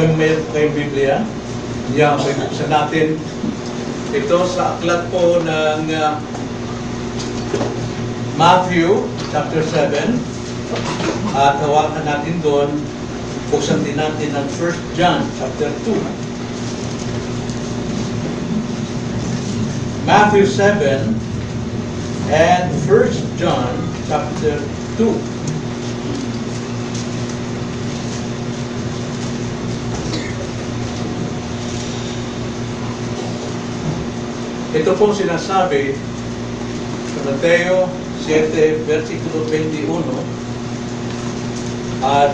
Kung mayroon kayong Biblia, yan, may buksan natin. Ito sa aklat po ng Matthew chapter 7. At hawakan natin doon, buksan din natin ng 1 John chapter 2. Matthew 7 and 1 John chapter 2. Ito pong sinasabi sa Mateo 7, versikulo 21 at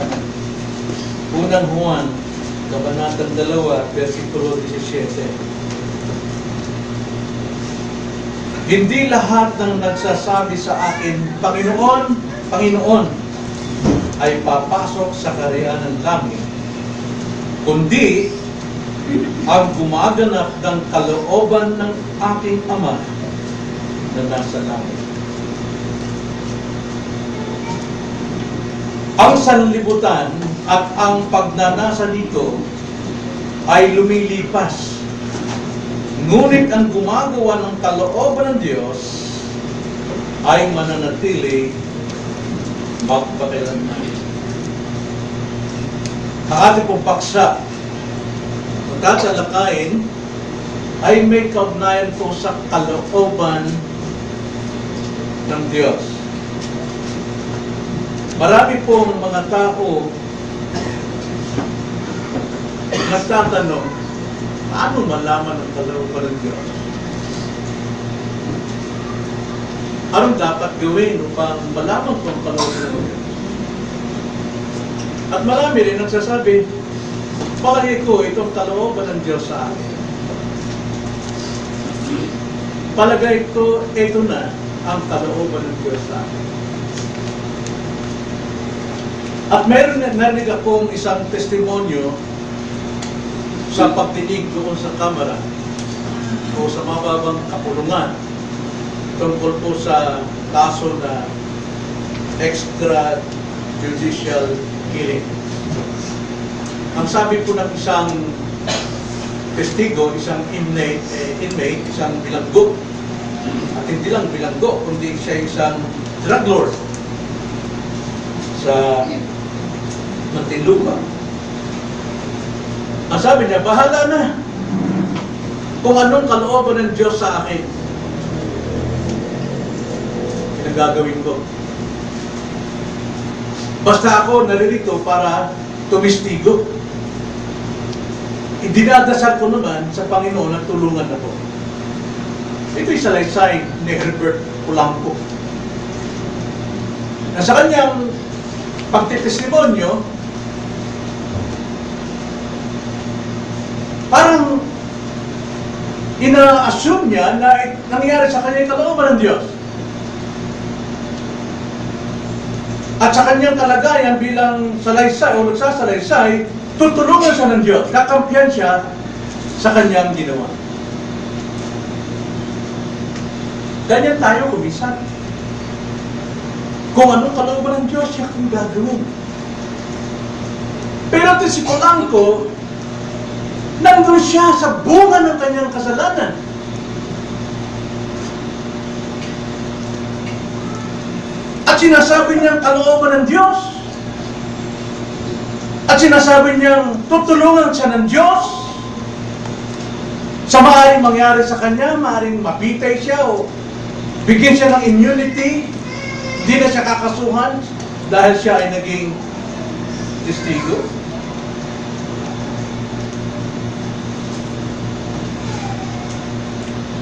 unang Juan, kabanatang 2, versikulo 17. Hindi lahat ng nagsasabi sa akin, Panginoon, Panginoon, ay papasok sa kaharian ng langit, kundi ang gumaganap ng kalooban ng aking Ama na nasa langit. Ang sanlibutan at ang pagnanasa dito ay lumilipas. Ngunit ang gumagawa ng kalooban ng Diyos ay mananatili magpakailanman. Ang ating pong paksa, tatalakayin ay may kaugnayan po sa kalooban ng Diyos. Marami pong mga tao nagtatanong, paano malaman ang kalooban ng Diyos? Anong dapat gawin upang malaman kung kalooban ng Diyos? At marami rin nagsasabi, palagay ko itong kalooban ng Diyos sa akin. Palagay ko ito na ang kalooban ng Diyos sa akin. At narinig akong isang testimonyo sa pagdinig doon sa kamera o sa mababang kapulungan tungkol po sa kaso na extrajudicial killing. Ang sabi po ng isang testigo, isang inmate, isang bilanggo, at hindi lang bilanggo, kundi siya isang drug lord sa Muntinlupa. Ang sabi niya, bahala na kung anong kalooban ng Diyos sa akin. Pinagagawin ko. Basta ako naririto para tumistigo. Dinadasal ko naman sa Panginoon na tulungan ako. Ito'y salaysay ni Herbert Polanco. Na sa kanyang pagtitestimonyo, parang ina-assume niya na nangyari sa kanya yung kalooban ng Diyos. At sa kanyang kalagayan bilang salaysay o nagsasalaysay, tutulungan siya ng Diyos, kakampihan siya sa kanyang ginawa. Ganyan tayo kumisan. Kung anong kalooban ng Diyos, siya kung gagawin. Pero ito si Polanco, nandun siya sa bunga ng kanyang kasalanan. At sinasabi niyang kalooban ng Diyos. At sinasabi niyang tutulungan siya ng Diyos sa maaaring mangyari sa kanya, maaaring mapitay siya o bigyan siya ng immunity, hindi na siya kakasuhan dahil siya ay naging testigo.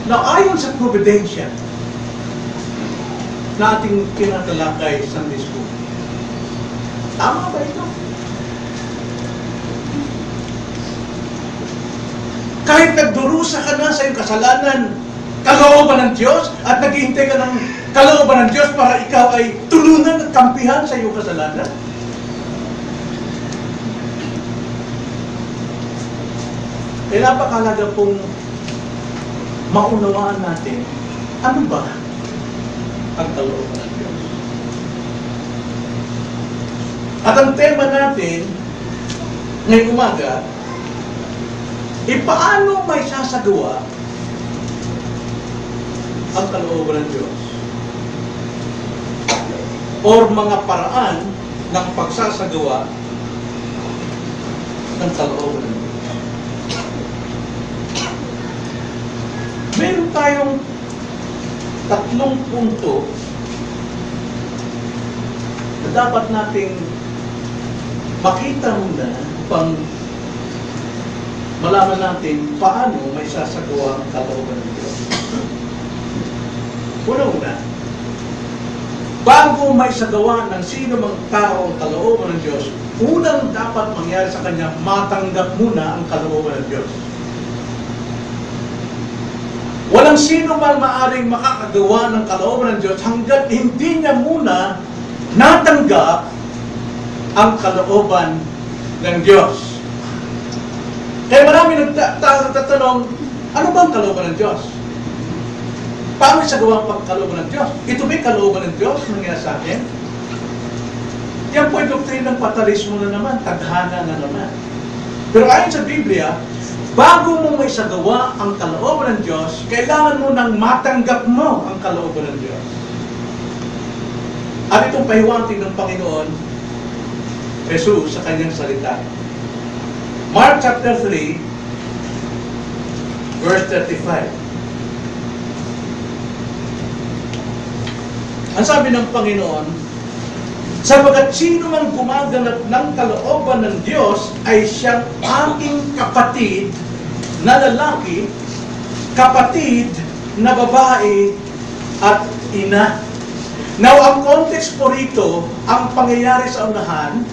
Na ayon sa providensya na ating tinatalakay sa Sunday School, tama ba ito? Kahit nagdurusa ka na sa iyong kasalanan, kalooban ng Diyos at naghihintay ka ng kalooban ng Diyos para ikaw ay tulunan at kampihan sa iyong kasalanan. Kaya napakalaga pong maunawaan natin ano ba ang kalooban ng Diyos. At ang tema natin ngayong umaga paano may sasagawa ang kalooban ng Diyos? Or mga paraan ng pagsasagawa ng kalooban ng Diyos? Meron tayong 3 punto na dapat nating makita muna upang malaman natin paano may sasagawa ang kalooban ng Diyos. Una-una, bago may sagawa ng sino mang tao ang kalooban ng Diyos, unang dapat mangyari sa kanya, matanggap muna ang kalooban ng Diyos. Walang sino man maaring makakagawa ng kalooban ng Diyos hanggat hindi niya muna natanggap ang kalooban ng Diyos. Kaya marami nagtatanong, ano ba ang kalooban ng Diyos? Paano isagawa ang pagkalooban ng Diyos? Ito ba'y kalooban ng Diyos nangyari sa akin? Yan po ay doktrinang fatalismo na naman, tadhana na naman. Pero ayon sa Biblia, bago mo may isagawa ang kalooban ng Diyos, kailangan mo nang matanggap mo ang kalooban ng Diyos. At itong pahiwatig ng Panginoon Jesus sa kanyang salita. Mark chapter 3, verse 35. Ang sabi ng Panginoon, sapagkat sino man gumaganap ng kalooban ng Diyos ay siyang aking kapatid na lalaki, kapatid na babae at ina. Now, ang context po rito, ang pangyayari sa unahan,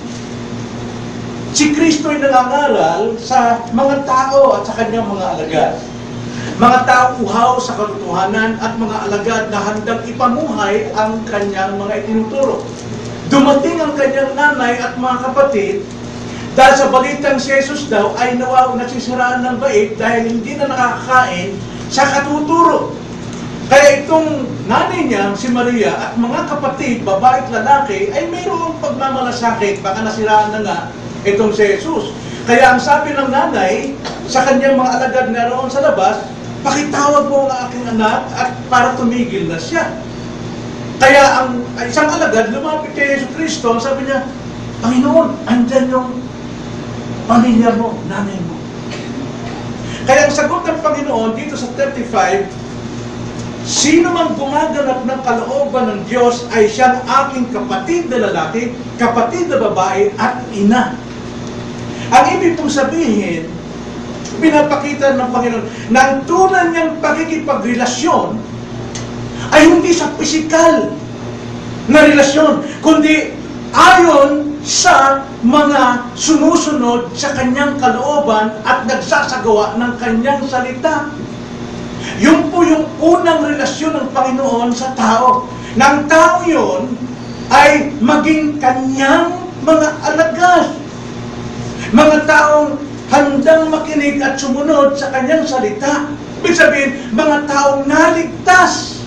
si Kristo ay nangangaral sa mga tao at sa kanyang mga alagad. Mga tao uhaw sa katotohanan at mga alagad na handang ipamuhay ang kanyang mga itinuturo. Dumating ang kanyang nanay at mga kapatid dahil sa balitang si Jesus daw ay nagsisiraan ng bait dahil hindi na nakakakain sa katuturo. Kaya itong nanay niya, si Maria, at mga kapatid, babae at lalaki, ay mayroong pagmamalasakit. Baka nasiraan na nga itong si Jesus. Kaya ang sabi ng nanay sa kanyang mga alagad na roon sa labas, pakitawag mo ang aking anak at para tumigil na siya. Kaya ang isang alagad lumapit kay Yesu Kristo, sabi niya, Panginoon, andyan yung pamilya mo, nanay mo. Kaya ang sagot ng Panginoon dito sa 35, sino man gumaganap ng kalooban ng Diyos ay siyang aking kapatid na lalaki, kapatid na babae at ina. Ang ibig pong sabihin, pinapakita ng Panginoon na ang tunay niyang pakikipagrelasyon ay hindi sa pisikal na relasyon, kundi ayon sa mga sumusunod sa kanyang kalooban at nagsasagawa ng kanyang salita. Yun po yung unang relasyon ng Panginoon sa tao. Nang tao yun ay maging kanyang mga alagad. Mga taong handang makinig at sumunod sa kanyang salita. Ibig sabihin, mga taong naligtas.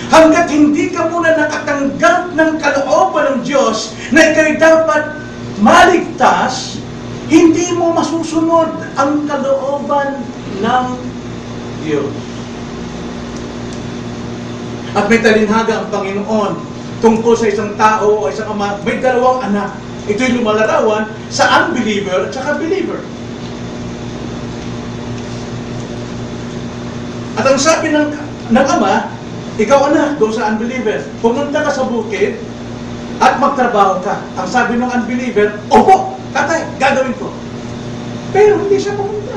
Hanggat hindi ka muna nakatanggap ng kalooban ng Diyos na ikaw'y dapat maligtas, hindi mo masusunod ang kalooban ng Diyos. At may talinhaga ang Panginoon tungkol sa isang tao o isang ama, may 2 anak. Ito'y lumalarawan sa unbeliever at saka believer. At ang sabi ng ama, ikaw anak, doon sa unbeliever, pumunta ka sa bukid at magtrabaho ka. Ang sabi ng unbeliever, opo, tatay, gagawin ko. Pero hindi siya pumunta.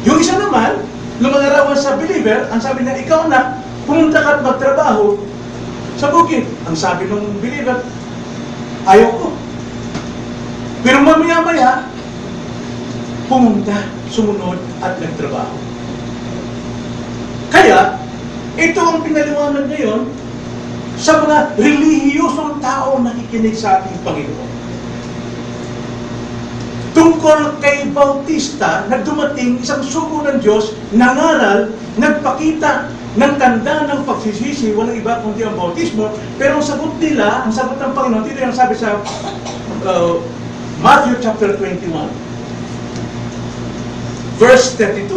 Yung isa naman, lumalarawan sa believer, ang sabi niya, ikaw anak, pumunta ka at magtrabaho sa bukid. Ang sabi ng believer, ayaw ko. Pero mamaya-maya, pumunta, sumunod at nagtrabaho. Kaya, ito ang pinaliwanag ngayon sa mga relihiyosong tao na nakikinig sa ating Panginoon. Tungkol kay Bautista, nagdumating isang sugo ng Diyos, nangaral, nagpakita ng tanda ng pagsisisi, walang iba kundi ang bautismo, pero ang sagot nila, ang sagot ng Panginoon, dito yung sabi sa Matthew chapter 21, verse 32.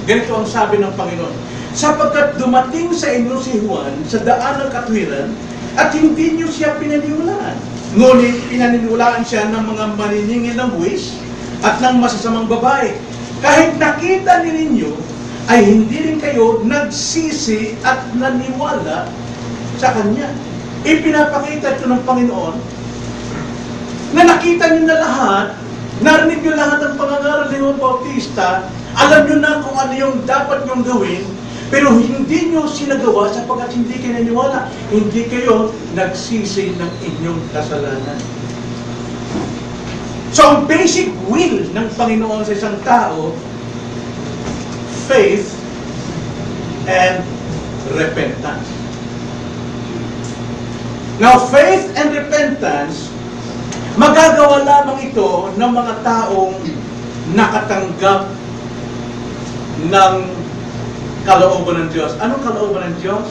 Ganito ang sabi ng Panginoon, sapagkat dumating sa inyo si Juan sa daan ng katwiran at hindi niyo siya pinaniniwalaan. Ngunit pinaniniwalaan siya ng mga maniningil ng buwis at ng masasamang babae. Kahit nakita ninyo, ay hindi rin kayo nagsisi at naniwala sa Kanya. Ipinapakita ito ng Panginoon na nakita niyo na lahat, narinig niyo lahat ng pangangaral ni Juan Bautista, alam niyo na kung ano yung dapat niyong gawin, pero hindi niyo sinagawa sapagkat hindi kayo naniwala. Hindi kayo nagsisi ng inyong kasalanan. So, ang basic will ng Panginoon sa isang tao, faith and repentance. Now, faith and repentance, magagawa lamang ito ng mga taong nakatanggap ng kalooban ng Diyos. Anong kalooban ng Diyos?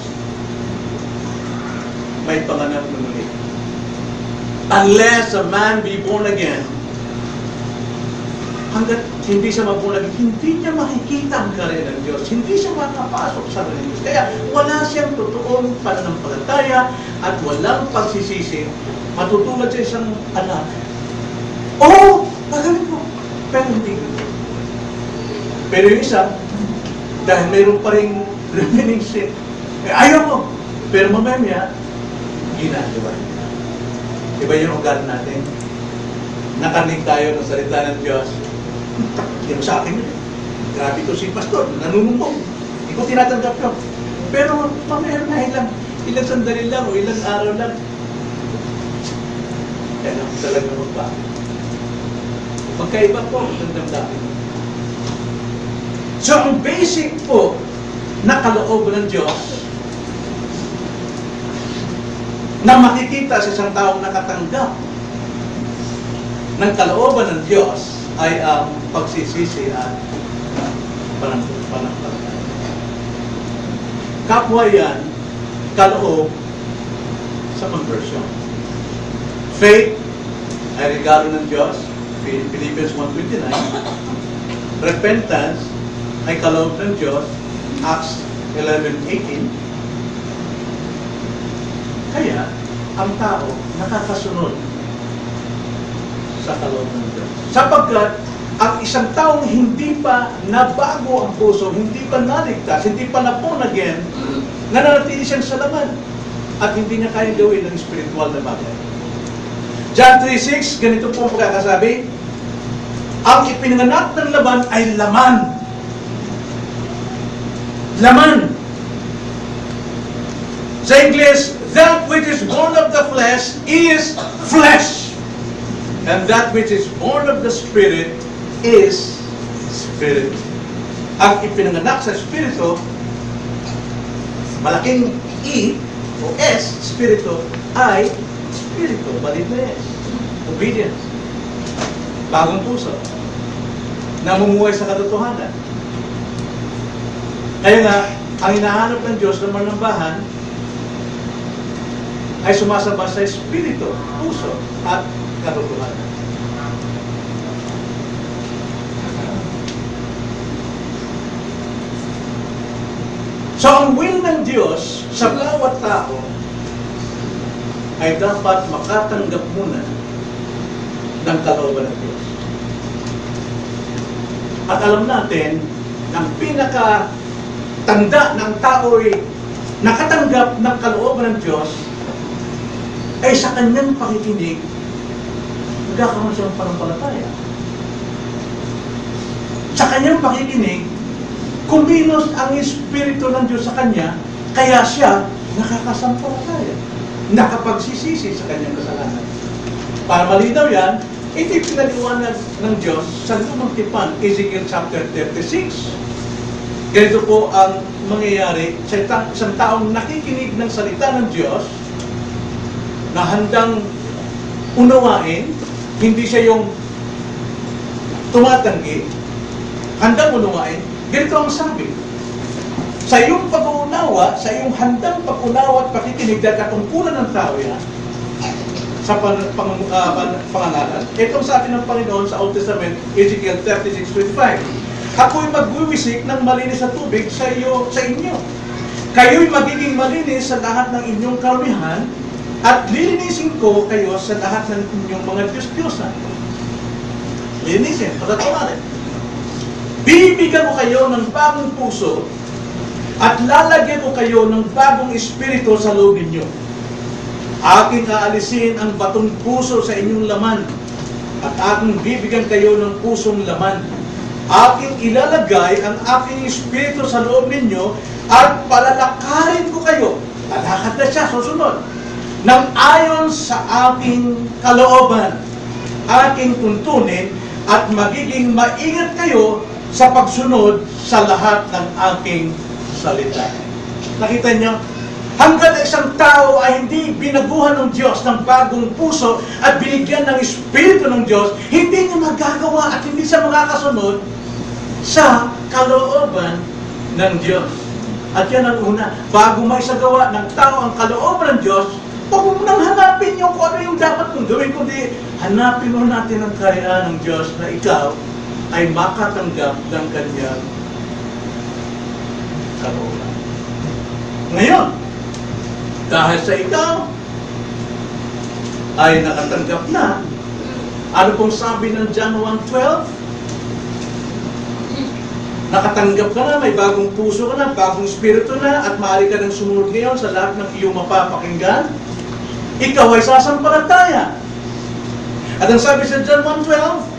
May panganap na muli. Unless a man be born again, hanggat hindi siya mabulag, hindi niya makikita ang karya ng Diyos. Hindi siya makapasok sa karya ng Diyos. Kaya wala siyang totoong pananampalataya at walang pagsisisi. Matutulad sa isang anak. Oo, magaling ko. Pero hindi ko. Pero yung isa, dahil mayroon pa rin remaining sin, ayaw ko. Pero mamaya, ginagawa niya. Iba yung ugat natin. Nakanig tayo ng salita ng Diyos. Hindi mo sa akin yun. Grabe ko si pastor, nanunumbong. Hindi ko tinatanggap yun. Pero mamaya na ilang sandali lang o ilang araw lang. Kaya lang talaga magbago. Magkaiba po ang damdamin. So, ang basic po na kalooban ng Diyos na makikita sa isang taong nakatanggap ng kalooban ng Diyos ay ang pagsisisi at pananampalataya. Kapwa yan, kaloob sa conversion. Faith ay regalo ng Diyos, Philippians 1:29. Repentance ay kaloob ng Diyos, Acts 11:18. Kaya, ang tao nakakasunod sa kaloob ng Diyos. Sapagkat, ang isang taong hindi pa nabago ang puso, hindi pa naligtas, hindi pa na-born again, nananatili siyang sa laman at hindi niya kaya gawin ng spiritual na bagay. John 3:6, ganito po ang pagkakasabi, ang ipinanganak ng laman ay laman. Laman. Sa English, that which is born of the flesh is flesh. And that which is born of the Spirit is Spirit. Ang ipinanganak sa Espiritu, malaking E o S, Espiritu, ay Espiritu, balit na S. Obedience. Bagong puso. Namumuhay sa katotohanan. Kaya nga, ang hinahanap ng Diyos ng manambahan ay sumasamba sa Espiritu, puso, at katotohanan. So, ang will ng Diyos sa bawat tao ay dapat makatanggap muna ng kalooban ng Diyos. At alam natin, ang pinakatanda ng tao ay nakatanggap ng kalooban ng Diyos ay sa kanyang pakikinig, nagkakaroon siya ng pananampalataya. Sa kanyang pakikinig, kumilos ang Espiritu ng Diyos sa kanya, kaya siya nakakasampalataya, nakapagsisisi sa kanyang kasalanan. Para malinaw yan, ito yung pinaliwanag ng Diyos sa Lumang Tipan, Ezekiel chapter 36. Ganito po ang mangyayari sa isang taong nakikinig ng salita ng Diyos na handang unawain, hindi siya yung tumatanggi, handang unawain. Ganito ang sabi, sa iyong pag-uunawa, sa iyong handang pag-unawa at pakikinig dahil katungkulan ng tao yan, sa pangangalan. Itong sabi ng Panginoon sa Old Testament, Ezekiel 36:25. Ako'y magwiwisik ng malinis na tubig sa inyo. Kayo'y magiging malinis sa lahat ng inyong karamihan at lilinisin ko kayo sa lahat ng inyong mga Diyos-Diyosan. Linisin, patatawarin. Bibigyan ko kayo ng bagong puso at lalagyan ko kayo ng bagong espiritu sa loob ninyo. Aking aalisin ang batong puso sa inyong laman at aking bibigyan kayo ng pusong laman. Aking ilalagay ang aking espiritu sa loob ninyo at palalakarin ko kayo. Lalakad na siya, susunod. Nang ayon sa aking kalooban, aking tuntunin at magiging maingat kayo sa pagsunod sa lahat ng aking salita. Nakita niyo? Hanggat isang tao ay hindi binaguhan ng Diyos ng bagong puso at binigyan ng Espiritu ng Diyos, hindi niya magagawa at hindi siya makakasunod sa kalooban ng Diyos. At yan ang una, bago may isagawa ng tao ang kalooban ng Diyos, huwag mo nang hanapin yung kung ano yung dapat mong gawin, kundi hanapin mo natin ang kaharian ng Diyos na ikaw ay makatanggap ng kanyang kalooban. Ngayon, dahil sa ikaw ay nakatanggap na, ano pong sabi ng John 1:12? Nakatanggap ka na, may bagong puso ka na, bagong espiritu na, at maaari ka nang sumunod ngayon sa lahat ng iyong mapapakinggan. Ikaw ay sasampalataya. At ang sabi sa John 1:12,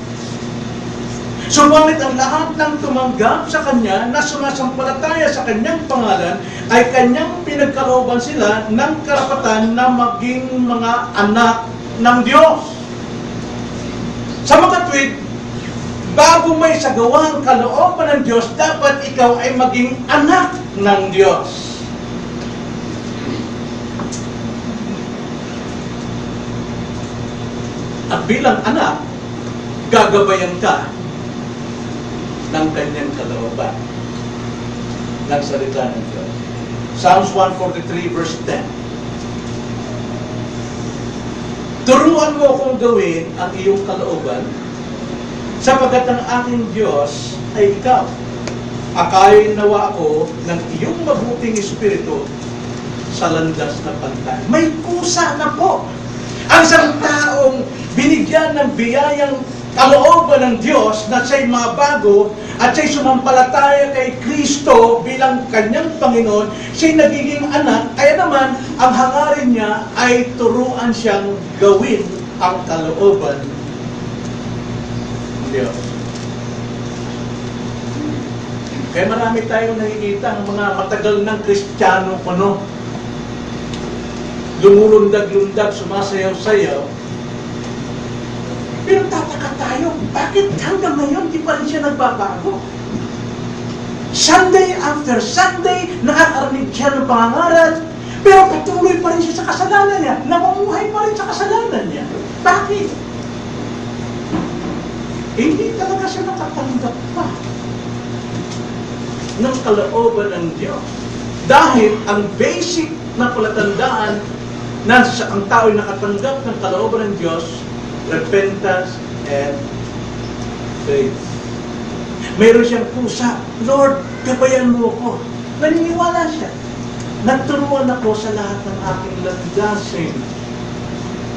subalit ang lahat ng tumanggap sa Kanya na sumasampalataya sa Kanyang pangalan ay Kanyang pinagkalooban sila ng karapatan na maging mga anak ng Diyos. Sa makatwid, bago may sagawang kalooban ng Diyos, dapat ikaw ay maging anak ng Diyos. At bilang anak, gagabayan ka ng kanyang kalooban ng salita ng Diyos. Psalms 143 verse 10. Turuan mo kung gawin ang iyong kalooban, sapagkat ang aking Diyos ay ikaw. Akayin nawa ako ng iyong mabuting espiritu sa landas na pantay. May kusa na po ang isang taong binigyan ng biyayang kalooban ng Diyos na siya'y mabago at siya'y sumampalataya kay Kristo bilang kanyang Panginoon, siya'y nagiging anak, kaya naman ang hangarin niya ay turuan siyang gawin ang kalooban ng Diyos. Kaya marami tayong nakikita ang mga matagal ng Kristiyano kuno, lumulundag-lundag, sumasayaw-sayaw. Pero tataka tayo, bakit hanggang ngayon di pa rin siya nagbabago? Sunday after Sunday, nakakarinig siya ng pangangaral, pero patuloy pa rin siya sa kasalanan niya, namumuhay pa rin sa kasalanan niya. Bakit? Hindi talaga siya nakatanggap pa ng kalooban ng Diyos. Dahil ang basic na palatandaan na ang tao'y nakatanggap ng kalooban ng Diyos, repentance and faith. Mayroon siyang pusa, Lord, gabayan mo ako. Naniniwala siya. Nagturuan ako sa lahat ng aking landasin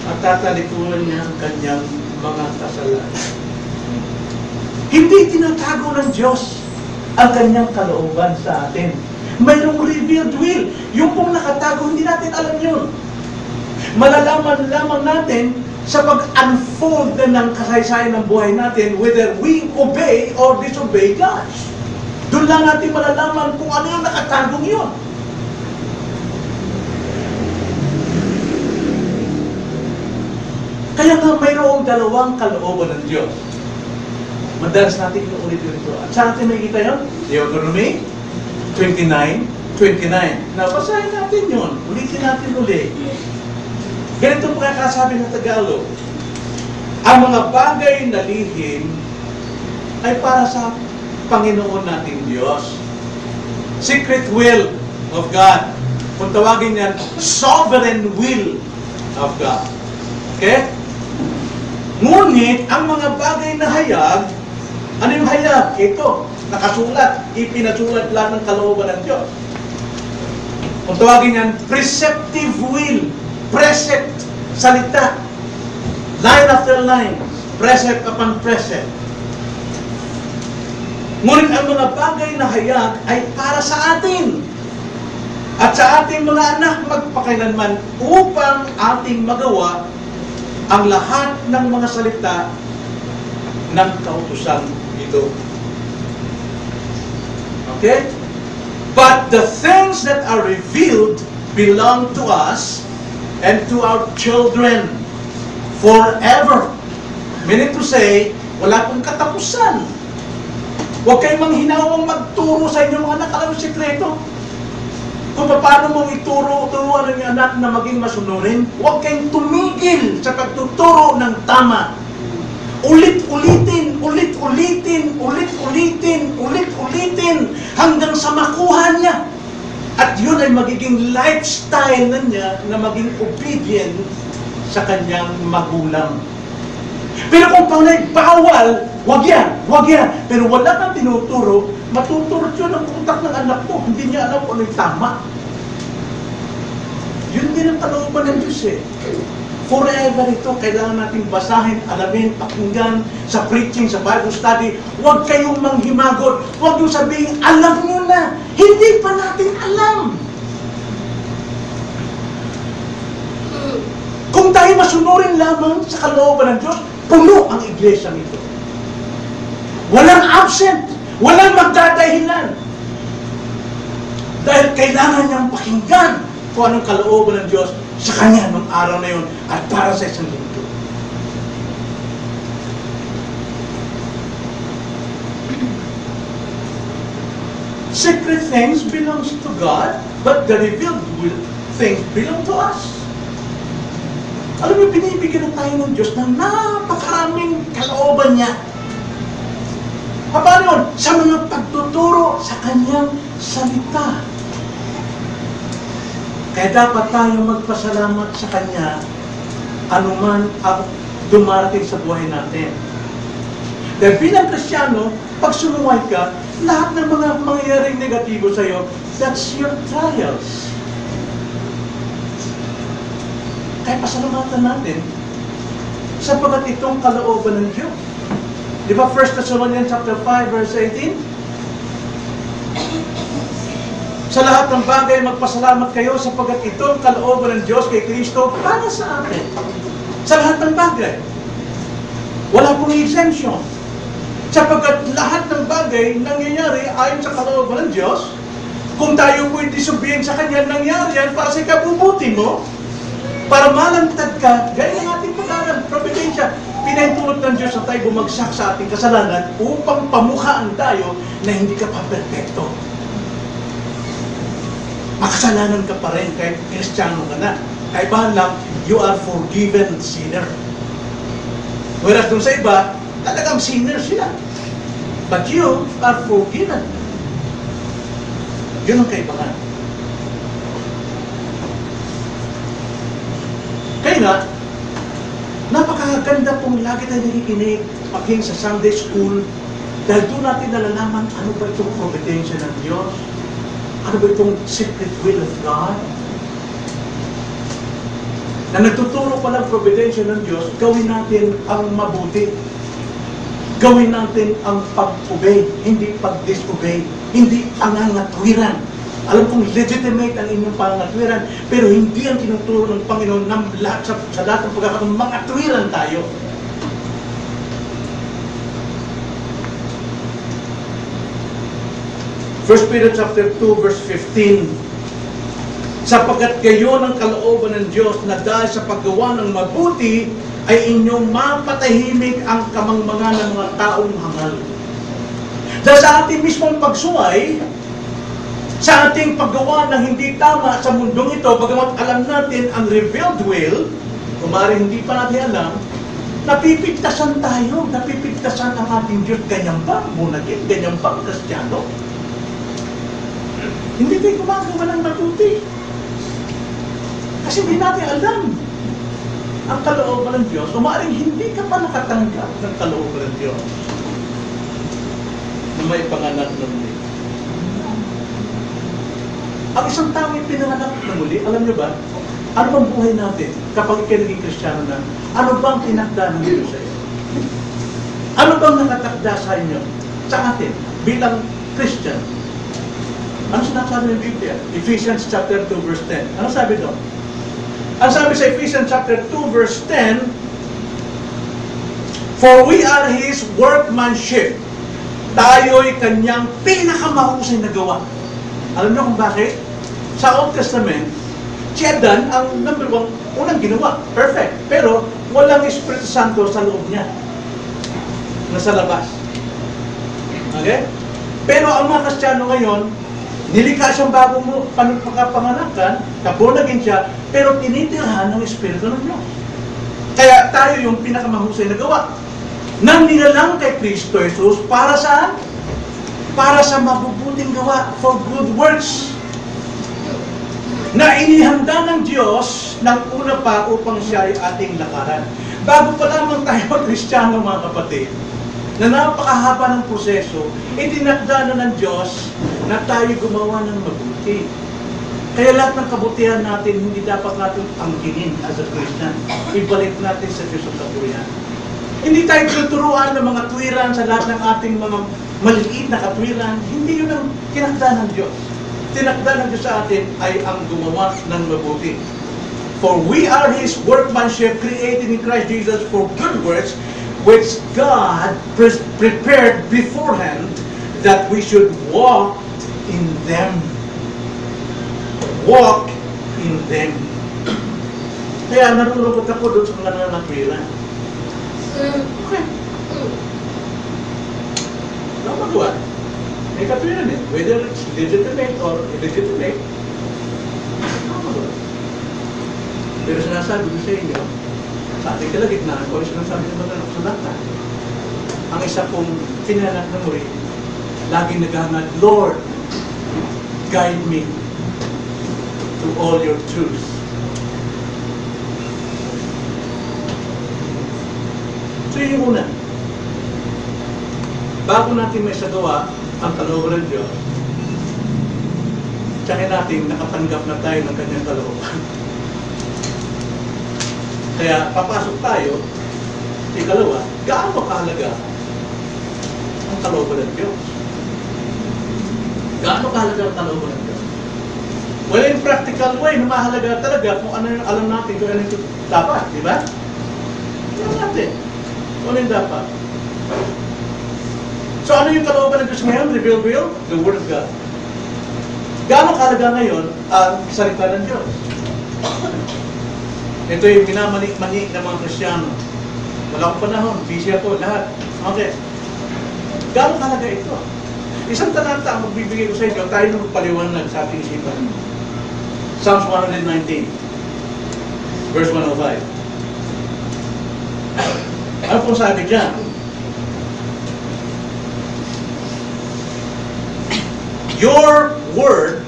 at tatalikuran niya ang kanyang mga kasalanan. Hindi tinatago ng Diyos ang kanyang kalooban sa atin. Mayroong revealed will. Yung pong nakatago, hindi natin alam yun. Malalaman lamang natin sa pag-unfold ng kasaysayan ng buhay natin, whether we obey or disobey God. Doon lang natin malalaman kung ano yung nakatagong yun. Kaya nga mayroong dalawang kalooban ng Diyos. Madalas natin inuulit ito. At saan natin makikita yun? Deuteronomy 29:29. Nabasahin natin yun. Ulitin natin ulit. Ganito po kakasabi ng Tagalog. Ang mga bagay na lihim ay para sa Panginoon nating Diyos. Secret will of God. Kung tawagin yan, sovereign will of God. Okay? Ngunit, ang mga bagay na hayag, ano yung hayag? Ito, nakasulat, ipinasulat lahat ng kalooban ng Diyos. Kung tawagin yan, preceptive will, precept, salita, line after line, precept upon precept. Ngunit ang mga bagay na hayag ay para sa atin at sa ating mga anak magpakailanman upang ating magawa ang lahat ng mga salita ng kautusan ito. Okay? But the things that are revealed belong to us and to our children forever. Meaning to say, wala pong katapusan. Huwag kayong manghinawang magturo sa inyong mga anak. Alam mo sikreto? Kung paano mong turuan ng anak na maging masunurin, huwag kayong tumigil sa pagtuturo ng tama. Ulit-ulitin, ulit-ulitin, ulit-ulitin, ulit-ulitin hanggang sa makuha niya. At yun ay magiging lifestyle na niya na maging obedient sa kanyang magulang. Pero kung panay bawal, wag yan. Pero wala kang tinuturo, matuturot yun ang utak ng anak mo. Hindi niya alam kung ano'y tama. Yun din ang kalooban ng Diyos eh. Forever ito, kailangan natin basahin, alamin, pakinggan, sa preaching, sa Bible study. Huwag kayong manghimagot. Huwag yung sabihin, alam nyo na. Hindi pa natin alam. Kung tayo masunurin lamang sa kalooban ng Diyos, puno ang iglesia nito. Walang absent. Walang magdadahilan. Dahil kailangan niyang pakinggan kung anong kalooban ng Diyos sa Kanya ng araw na yun at para sa isang linggo. Secret things belongs to God, but the revealed things belong to us. Alam mo, binibigyan na tayo ng Diyos ng napakaraming kalooban niya. Paano yun? Sa mga pagtuturo sa Kanyang salita. Kaya dapat tayo magpasalamat sa Kanya anuman ang dumarating sa buhay natin. Dahil bilang Kristiyano, pag sumuway ka, lahat ng mga mangyayaring negatibo sa iyo, that's your trials. Kaya pasalamatan natin sapagkat itong kalooban ng Diyos. Di ba 1 Thessalonians chapter 5 verse 18? Sa lahat ng bagay magpasalamat kayo sapagkat itong kalooban ng Diyos kay Kristo para sa atin. Sa lahat ng bagay. Wala pong exemption. Sapagkat lahat ng bagay nangyayari ayon sa kalooban ng Diyos. Kung tayo po'y disobedient sa Kanya, nangyari yan para sa ikabubuti mo. Para malantad ka, gaya ng ating pag-aral, providensya, pinahintulot ng Diyos na tayo bumagsak sa ating kasalanan upang pamukhaan tayo na hindi ka pa perfecto. Makasalanan ka pa rin kahit Kristiyano ka na. Kaibahan lang, you are forgiven sinner. Whereas dun sa iba, talagang sinner sila. But you are forgiven. Yun ang kaibahan. Kaya nga, napakaganda pong lagi tayo nakikinig maging sa Sunday School dahil doon natin nalalaman ano ba itong providensya ng Diyos, ano ba itong secret will of God. Na nagtuturo palang providensya ng Diyos, gawin natin ang mabuti. Gawin natin ang pag-obey, hindi pag-disobey, hindi pangangatwiran. Alam kong legitimate ang inyong pangangatwiran, pero hindi ang tinuturo ng Panginoon ng lahat sa lahat ng pagkakataon, mangatwiran tayo. First Peter chapter 2 verse 15. Sapagkat gayon ang kalooban ng Diyos na dahil sa paggawa ng mabuti ay inyong mapatahimik ang kamangmangan ng mga taong hangal. Dahil sa ating mismong pagsuway, sa ating paggawa ng hindi tama sa mundong ito, bagamat alam natin ang revealed will, kung maaaring hindi pa natin alam, napipigtasan tayo, napipigtasan ang ating Diyos. Ganyan ba? Bunagin? Ganyan ba? Kristiyano? Hindi tayo gumagawa ng mabuti. Kasi hindi natin alam ang kalooban ng Diyos, o maaaring hindi ka pa nakatanggap ng kalooban ng Diyos na may panganak na muli. Ang isang tao ay pinanganak na muli, alam niyo ba, ano bang buhay natin kapag ikaw naging Kristiyano na? Ano bang tinakda ng Diyos sa iyo? Ano bang nakatakda sa inyo, sa atin, bilang Christian? Ano sinasabi ng Biblia? Ephesians chapter 2 verse 10. Ano sabi doon? Ang sabi sa Ephesians chapter 2 verse 10, for we are His workmanship. Tayo'y Kanyang pinakamahusay na gawa. Alam niyo kung bakit? Sa Old Testament, si Adan ang number one, unang ginawa. Perfect. Pero walang Espiritu Santo sa loob niya. Nasa labas. Okay? Pero ang mga Kristiyano ngayon, nilikha siyang bagong pagkapanganakan, kabonagin siya, pero tinitirhan ng Espiritu ng Diyos. Kaya tayo yung pinakamahusay na gawa. Nang nilalang kay Kristo Jesus para saan? Para sa mabubuting gawa, for good works. Na inihanda ng Diyos ng una pa upang siya ay ating lakaran. Bago pa lamang tayo Kristiyano, mga kapatid, na napakahaba ng proseso, itinakda na ng Diyos na tayo gumawa ng mabuti. Kaya lahat ng kabutihan natin, hindi dapat natin angkinin as a Christian. Ibalik natin sa Diyos ang kapurihan. Hindi tayo tuturuan ng mga tuwiran sa lahat ng ating mga maliit na katwiran. Hindi yun ang tinakda ng Diyos. Tinakda ng Diyos sa atin ay ang gumawa ng mabuti. For we are His workmanship created in Christ Jesus for good works, which God prepared beforehand that we should walk in them. Walk in them. Kaya narulungkot ako doon sa mga nanatwiran. Okay. Ano magawa? May katwiran eh. Whether it's legitimate or illegitimate, ano magawa? Pero sinasabi ko sa inyo, sa ating kalagitnaan, o sinasabi ng mga nakasulatan, ang isa kong tinanak na muli, laging naghangad, Lord, guide me to all your truths. So yun yung una. Bago natin may sagawa ang kalooban ng Diyos, tsakin natin nakatanggap na tayo ng kanyang kalooban. Kaya papasok tayo, ikalawa, gaano kahalaga ang kalooban ng Diyos? Gaano kahalaga ang kalooban ng Diyos? Well, in practical way, mahalaga talaga kung ano yung alam natin, kung ano yung dapat, di ba? Alam natin. Kung ano yung dapat. So ano yung kalooban ng Diyos ngayon? Reveal, the Word of God. Gaano kahalaga ngayon ang salita ng Diyos? Ito yung minamani-mani ng mga Kristiyano. Wala akong panahon, busy ako, lahat. Okay. Gaano kahalaga ito? Isang talata ang magbibigay ko sa inyo, tayo na magpaliwanag sa ating isipan. Psalms 119, verse 105. Ano po sabi dyan? Your word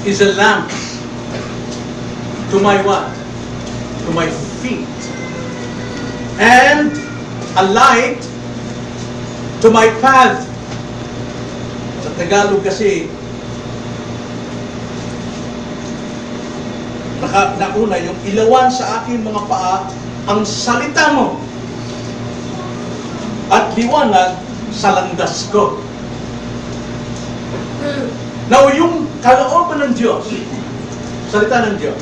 is a lamp to my what? To my feet. And a light to my path. Sa Tagalog kasi, nauna yung ilawan sa aking mga paa ang salita mo at liwanag sa landas ko. Now, yung kalooban ng Diyos, salita ng Diyos,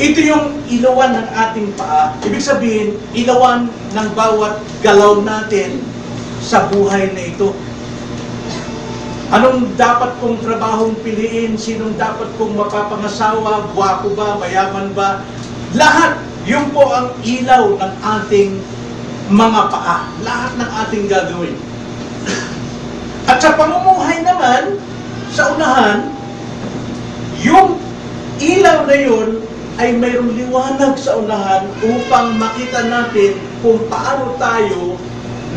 ito yung ilawan ng ating paa. Ibig sabihin, ilawan ng bawat galaw natin sa buhay na ito. Anong dapat kong trabahong piliin? Sinong dapat kong mapapangasawa? Gwapo ba? Mayaman ba? Lahat, yun po ang ilaw ng ating mga paa. Lahat ng ating gagawin. At sa pamumuhay naman, sa unahan, yung ilaw na yun ay mayroong liwanag sa unahan upang makita natin kung paano tayo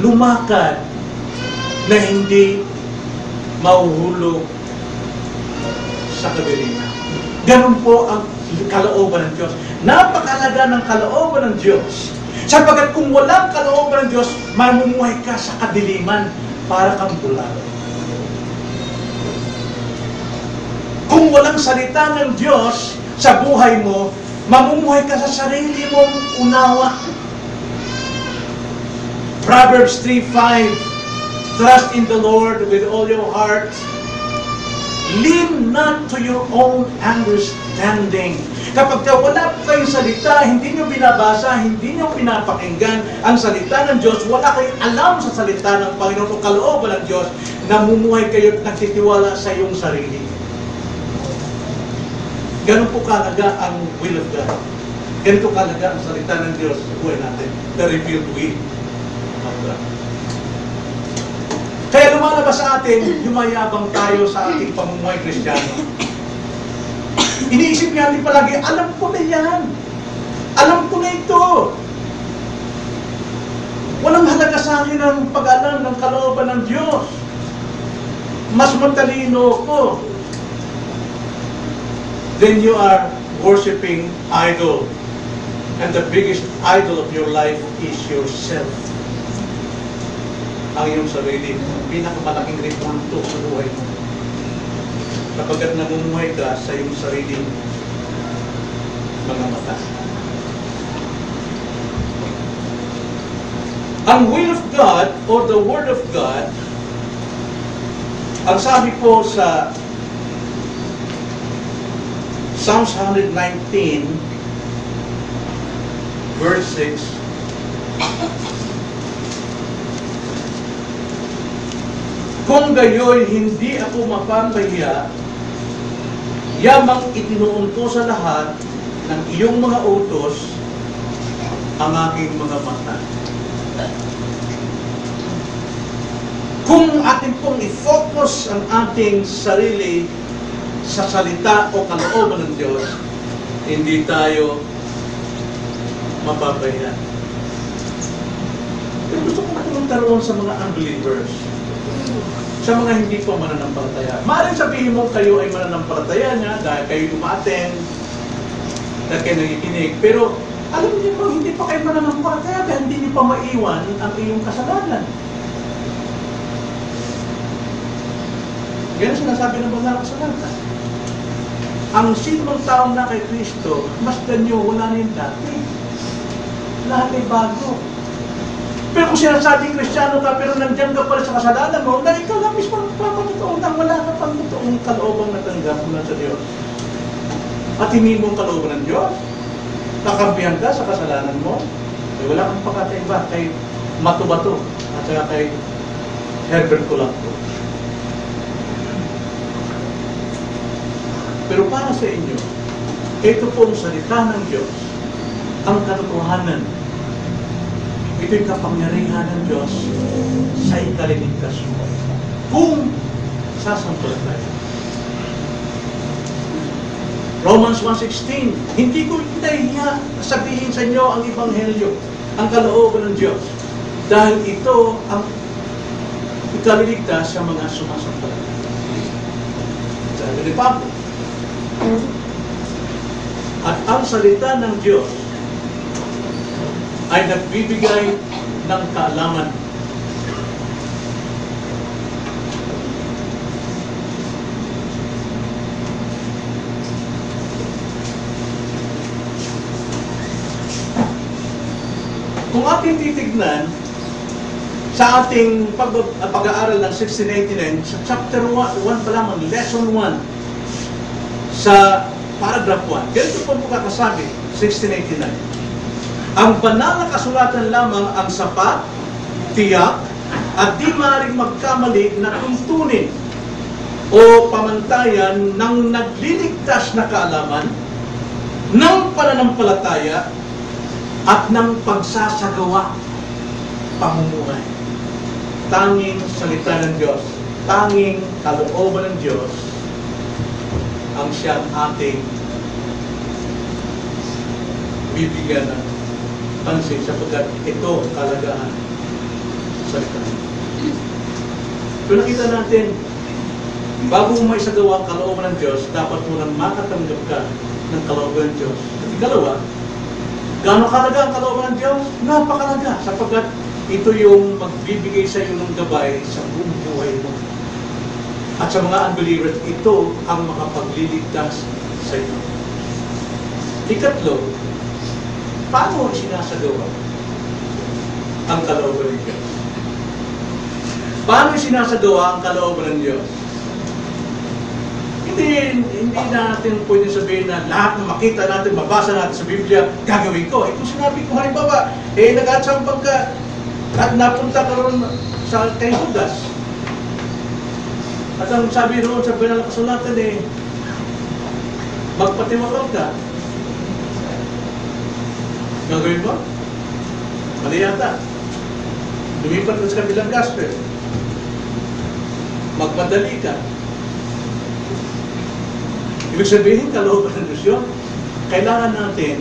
lumakad na hindi mauhulog sa kabirina. Ganun po ang kalooban ng Diyos. Napakalaga ng kalooban ng Diyos. Sapagkat kung walang kalooban ng Diyos, mamumuhay ka sa kadiliman para kang bulalo. Kung walang salita ng Diyos sa buhay mo, mamumuhay ka sa sarili mong unawa. Proverbs 3:5, trust in the Lord with all your heart. Lean not to your own understanding. Kapag wala po kayong salita, hindi nyo binabasa, hindi nyo pinapakinggan ang salita ng Diyos, wala kayong alam sa salita ng Panginoon o kalooban ng Diyos, namumuhay kayo at nagtitiwala sa iyong sarili. Ganun po kalaga ang will of God. Ganito kalaga ang salita ng Diyos sa buhay natin, the revealed will of God. Kaya lumalabas sa atin, yumayabang tayo sa ating pamumuhay Kristiyano. Iniisip natin palagi, alam ko na yan. Alam ko na ito. Walang halaga sa akin ang pag-alam ng kalooban ng Diyos. Mas matalino ko. Then you are worshiping idol. And the biggest idol of your life is yourself. Ang iyong sarili, pinakamalaking repulto sa buhay mo. Kapag namumuhay ka sa iyong sarili mga mata. Ang will of God or the Word of God, ang sabi po sa Psalms 119 verse 6, kung gayoy hindi ako mapapahiya, yamang itinuon ko sa lahat ng iyong mga utos ang aking mga mata. Kung atin pong i-focus ang ating sarili sa salita o kalooban ng Diyos, hindi tayo mapapahiya. Pero gusto kong pumunta roon sa mga unbelievers, sa mga hindi po mananampalataya. Maaaring sabihin mo kayo ay mananampalataya niya dahil kayo umaten, dahil kayo nakikinig. Pero alam niyo po, hindi pa kayo mananampalataya dahil hindi niyo pa maiwan ang iyong kasalanan. Yan ang sinasabi ng banal na kasalatan. Ang sinong taong na kay Kristo, mas ganyo, wala na yung dati. Lahat ay bago. Pero kung sinasabing Kristiyano ka, pero nandiyan ka pala sa kasalanan mo, na ikaw lang mismo magpapatotoo na wala ka pang totoong kaloobang natanggap mula sa Diyos. At hindi mo ang kalooban ng Diyos, kakampihan ka sa kasalanan mo, ay wala kang pagkataiba kay Matubato at saka kay Herbert Colacto. Pero para sa inyo, ito po ang salita ng Diyos, ang katotohanan. Ito'y kapangyarihan ng Diyos sa ikaliligtas mo. Kung sasampalataya. Romans 1:16, hindi ko itahiya sabihin sa inyo ang Ebanghelyo, ang kalooban ng Diyos. Dahil ito ang ikaliligtas sa mga sumasampalataya. Sabi ni Pablo. At ang salita ng Diyos ay nagbibigay ng kaalaman. Kung ating titignan sa ating pag-aaral ng 1689, sa chapter 1 pa lamang, lesson 1, sa paragraph 1, ganito po kakakasabi, 1689. Ang banal na kasulatan lamang ang sapat, tiyak, at di maaaring magkamali na tuntunin o pamantayan ng nagliligtas na kaalaman, ng pananampalataya, at ng pagsasagawa pamumuhay. Tanging salita ng Diyos, tanging kalooban ng Diyos, ang siyang ating bibigyan ng pansin sapagkat ito ang kalagahan sa salita. Kung nakita natin, bago mo maisagawa ang kalooban ng Diyos, dapat mo nang makatanggap ka ng kalooban ng Diyos. At ikalawa, gaano kalaga ang kalooban ng Diyos? Napakalaga, sapagkat ito yung magbibigay sa iyo ng gabay sa buong buhay mo. At sa mga unbelievers, ito ang makapagliligtas sa iyo. Ikatlo, paano sinasagawa ang kalooban ng Diyos? Paano sinasagawa ang kalooban ng Diyos? Hindi natin pwede sabihin na lahat na makita natin, mabasa natin sa Biblia, gagawin ko. Kung sinabi ko, halimbawa, nag-atsambag ka at napunta ka ron sa kay Judas. At ang sabi roon sa banal na kasulatan magpatiwakal ka. Gagawin mo? Mali yata. Lumipat ka sa kabilang gospel. Magmadali ka. Ibig sabihin, kalooban ng Diyos yun. Kailangan natin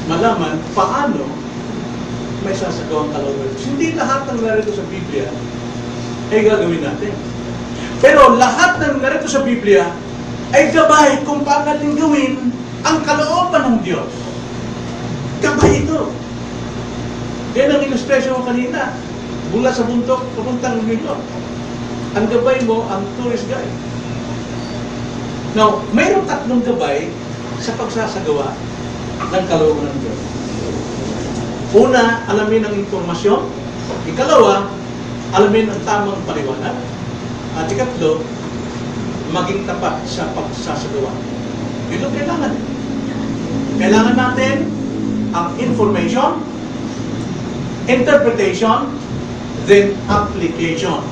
malaman paano may sasagawa ang kalooban ng Diyos. Hindi lahat ng narito sa Biblia ay gagawin natin. Pero lahat ng narito sa Biblia ay gabay kung paano natin gawin ang kalooban ng Diyos. Gabay ito. Yan ang illustration ko kanina. Mula sa bundok, papuntang New York. Ang gabay mo, ang tourist guide. Now, mayroong tatlong gabay sa pagsasagawa ng kalooban ng Diyos. Una, alamin ang impormasyon. Ikalawa, alamin ang tamang paliwanag. At ikatlo, maging tapat sa pagsasagawa. Ito kailangan. Kailangan natin ang information, interpretation, then application.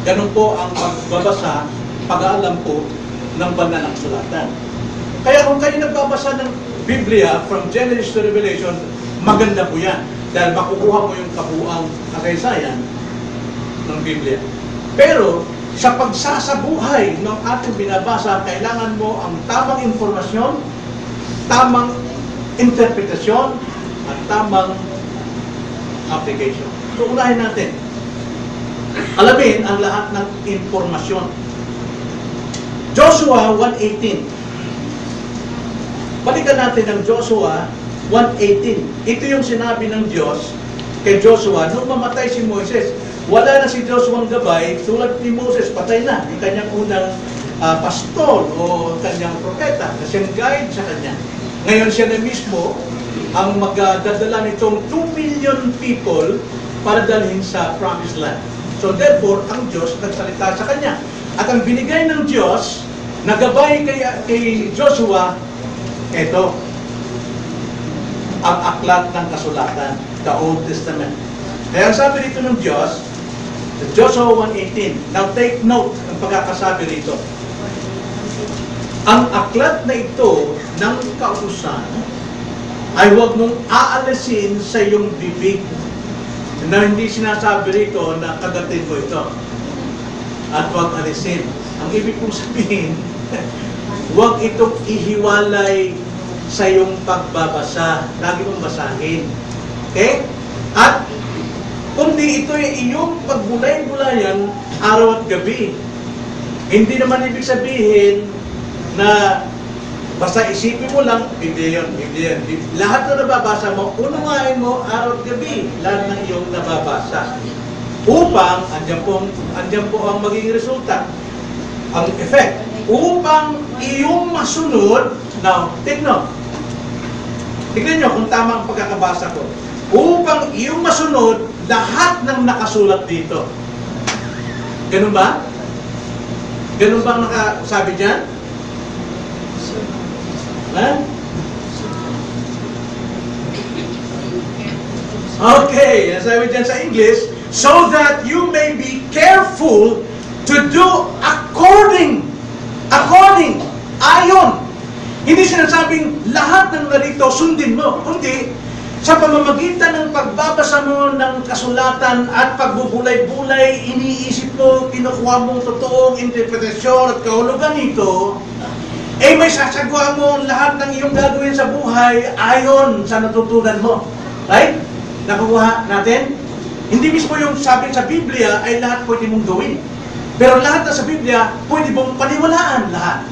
Ganun po ang pagbabasa, pag-aalam po ng banal na kasulatan. Kaya kung kayo nagbabasa ng Biblia from Genesis to Revelation, maganda po yan. Dahil makukuha mo yung kabuuang kasaysayan ng Biblia. Pero sa pagsasabuhay ng ating binabasa, kailangan mo ang tamang informasyon, tamang interpretasyon, at tamang application. So, unahin natin. Alamin ang lahat ng informasyon. Joshua 1:18. Balikan natin ang Joshua 1:18. Ito yung sinabi ng Diyos kay Joshua nung mamatay si Moises. Wala na si Joshua ang gabay, tulad ni Moses, patay na. Yung kanyang unang pastor o kanyang propeta na siyang guide sa kanya. Ngayon siya na mismo ang magdadala nitong 2 million people para dalhin sa Promised Land. So therefore, ang Diyos nagsalita sa kanya. At ang binigay ng Diyos na gabay kay Joshua, ito, ang aklat ng kasulatan, the Old Testament. Kaya ang sabi dito ng Diyos, Joshua 1:18. Now take note ng pagkakasabi rito. Ang aklat na ito ng kautusan ay huwag mong aalisin sa iyong bibig, na hindi sinasabi rito na kagatin mo ito at huwag alisin. Ang ibig kong sabihin, huwag itong ihiwalay sa iyong pagbabasa. Lagi mong basahin. Okay? At kundi ito ay iyong pagbulay-bulayan araw at gabi. Hindi naman ibig sabihin na basta isipin mo lang, Biblia yun. Lahat na nababasa mo, unawain mo araw at gabi, lahat ng iyong nababasa. Upang, andyan po ang magiging resulta, ang effect. Upang iyong masunod, now, tignan nyo kung tama ang pagkakabasa ko. Upang iyong masunod lahat ng nakasulat dito. Ganun ba? Ganun ba ang nakasabi dyan? Ha? Okay, sabi dyan sa English, so that you may be careful to do according, ayon. Hindi sinasabing lahat ng narito sundin mo, kundi sa pamamagitan ng pagbabasa mo ng kasulatan at pagbubulay-bulay, iniisip mo, kinukuha mong totoong interpretasyon at kahulugan nito, may sasagawa mo lahat ng iyong gagawin sa buhay ayon sa natutunan mo. Right? Nakukuha natin? Hindi mismo yung sabi sa Biblia ay lahat pwede mong gawin. Pero lahat na sa Biblia, pwede mong paniwalaan lahat.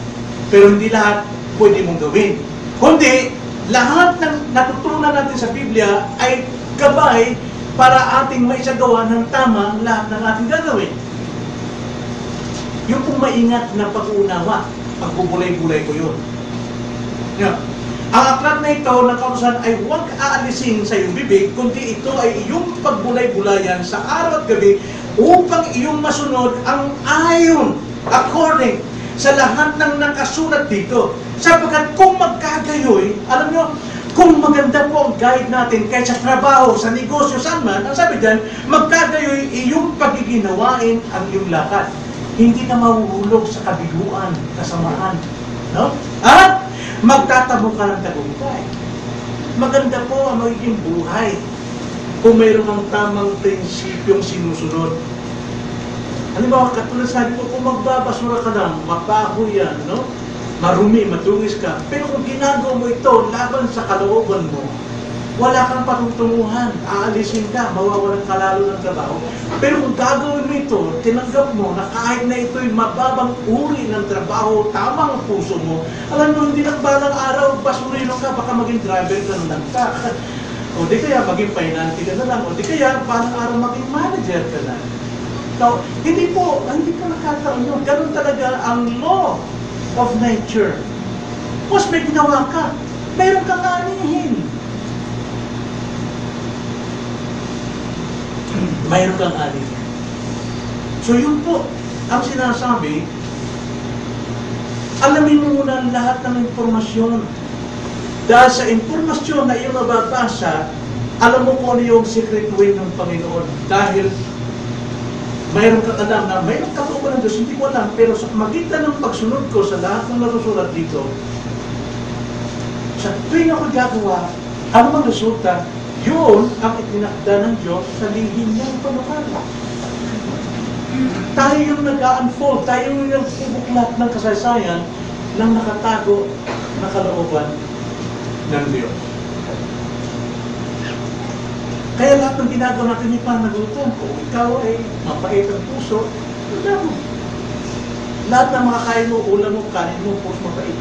Pero hindi lahat pwede mong gawin. Kundi, lahat ng natutunan natin sa Biblia ay gabay para ating maisagawa ng tama ang lahat ng ating gagawin. Yung kung maingat na pag-uunawa, pagbubulay-bulay ko yun. Yeah. Ang aklat na ito ng kautusan ay huwag aalisin sa iyong bibig, kundi ito ay iyong pagbulay-bulayan sa araw at gabi upang iyong masunod ang ayon, according sa lahat ng nakasulat dito. Sapagkat kung magkagayoy, alam nyo, kung maganda po ang guide natin kahit sa trabaho, sa negosyo, saan man, ang sabi dyan, magkagayoy iyong pagiginawain ang iyong lakad. Hindi ka mahuhulog sa kabiguan, kasamaan. No? At magtatamo ka ng tagumpay. Maganda po ang magiging buhay kung mayroon kang tamang prinsipyong sinusunod. Halimbawa, katulad sabi ko, kung magbabasura ka lang, mabaho yan, no? Marumi, matungis ka. Pero kung ginagawa mo ito laban sa kalooban mo, wala kang patutunguhan, aalisin ka, mawawalan ka lalo ng trabaho. Pero kung gagawin mo ito, tinanggap mo na kahit na ito'y mababang uri ng trabaho, tamang ang puso mo, alam mo, hindi lang balang araw, basurino ka, baka maging driver ka lang ka. O di kaya maging finance ka na lang, o di kaya balang araw maging manager ka na. So, hindi po, hindi ka nakataon yun. Ganun talaga ang law of nature. Tapos may ginawa ka, mayroon kang anihin. Mayroon kang anihin. So yun po, ang sinasabi, alamin mo muna lahat ng impormasyon. Dahil sa impormasyon na iyong mababasa, alam mo kung ano yung secret way ng Panginoon. Dahil mayroon kang alam na mayroon kang kauban ng Diyos, hindi ko alam, pero sa magitan ng pagsunod ko sa lahat ng nasusulat dito, sa tuwing ako gagawa, ano mang resulta, yun ang itinakda ng Diyos sa lihim niyang pamukala. Tayo yung nag-unfold, tayo yung nagbubuklat ng kasaysayan ng nakatago na kalooban ng Diyos. Kaya lahat ng ginagawa natin may panagutan. Kung ikaw ay mapait ang puso, ito mo. Lahat ng mga kain mo, ulam mo, kanin mo, puso mapait.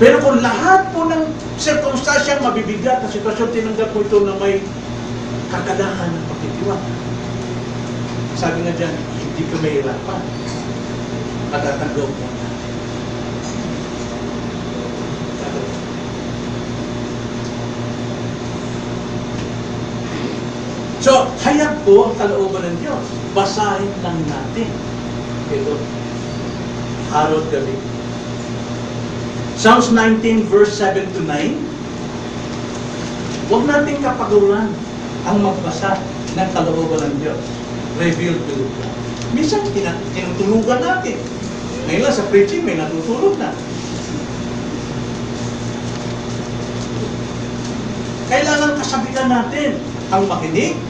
Pero kung lahat po ng sirkumstansyang mabibigat na sitwasyon, tinanggap mo ito na may kakadahan ng pagtitiwala. Sabi nga dyan, hindi ka mahirapan. Matatanggap mo na. So, hayag po ang kalooban ng Diyos. Basahin lang natin. Ito. Araw at gabi. Psalms 19 verse 7 to 9. Huwag nating kapagalan ang magbasa ng kalooban ng Diyos. Revealed to God. Minsan, tinutulugan natin. Ngayon lang sa preaching, may natutulog na. Kailangan kasabihan natin ang makinig,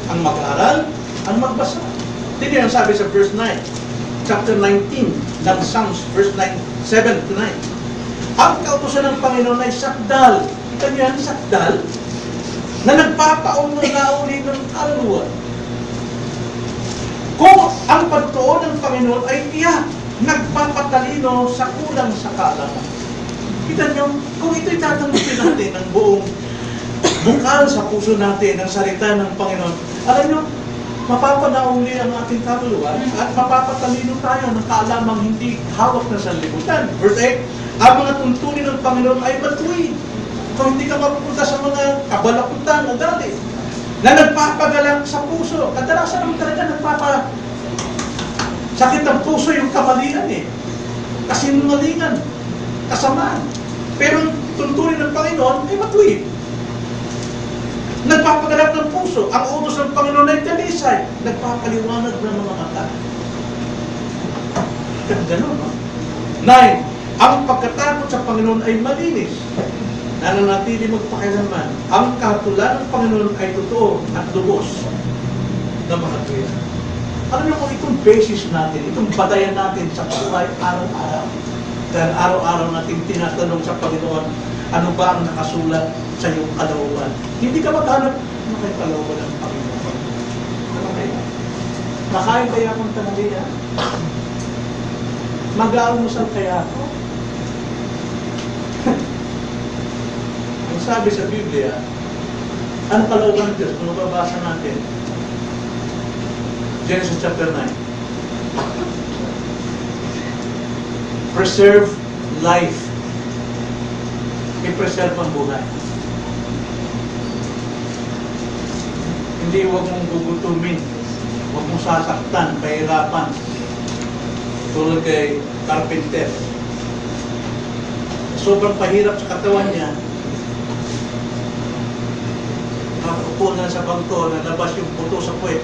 ang mag-aral, ang magbasa. Tignan ang sabi sa verse 9, chapter 19 ng Psalms, verse 9, 7 to 9. Ang kautusan ng Panginoon ay sakdal. Kita niyo yan, sakdal, na nagpapaong na uli ng kaluluwa. Kung ang pagtuon ng Panginoon ay tiyak, nagpapatalino sa kulang sa kaalaman. Kita niyo, kung ito'y tatanggapin natin ng buong bukal sa puso natin ang salita ng Panginoon, alam nyo, mapapanauli ang ating kaluluwa at mapapatalino tayo ng kaalamang hindi hawak na sanlibutan. Verse 8, ang mga tuntunin ng Panginoon ay matuwid. Kung hindi ka mapupunta sa mga kabalakutan o dali na nagpapagalak sa puso, kadalasan naman talaga sakit ang puso yung kamalian kasinungalingan, kasamaan. Pero tuntunin ng Panginoon ay matuwid. Nagpapagalak ng puso. Ang utos ng Panginoon ay talisay. Nagpapaliwanag ng mga mata. Ganun, no? 9. Ang pagkatakot sa Panginoon ay malinis. Nananatili magpakilaman. Ang kahatulan ng Panginoon ay totoo at lubos na makatuwid. Alam niyo kung itong basis natin, itong batayan natin sa buhay araw-araw. Dahil araw-araw natin tinatanong sa Panginoon, ano ba ang nakasulat sa iyong kalooban? Hindi ka maghanap, ano kayo kalooban ng Panginoon? Ano kaya? Makain kaya akong tanghalian? Mag-aalmusal kaya ako? sabi sa Biblia, ano kalooban ng Diyos? Kung mababasa natin, Genesis chapter 9. Preserve life. I-preserve ang buhay. Hindi huwag mong gugutumin, huwag mong sasaktan, pahirapan. Tulad kay carpenter. Sobrang pahirap sa katawan niya. Nakaupo na sa bangko, nalabas yung puto sa puwet.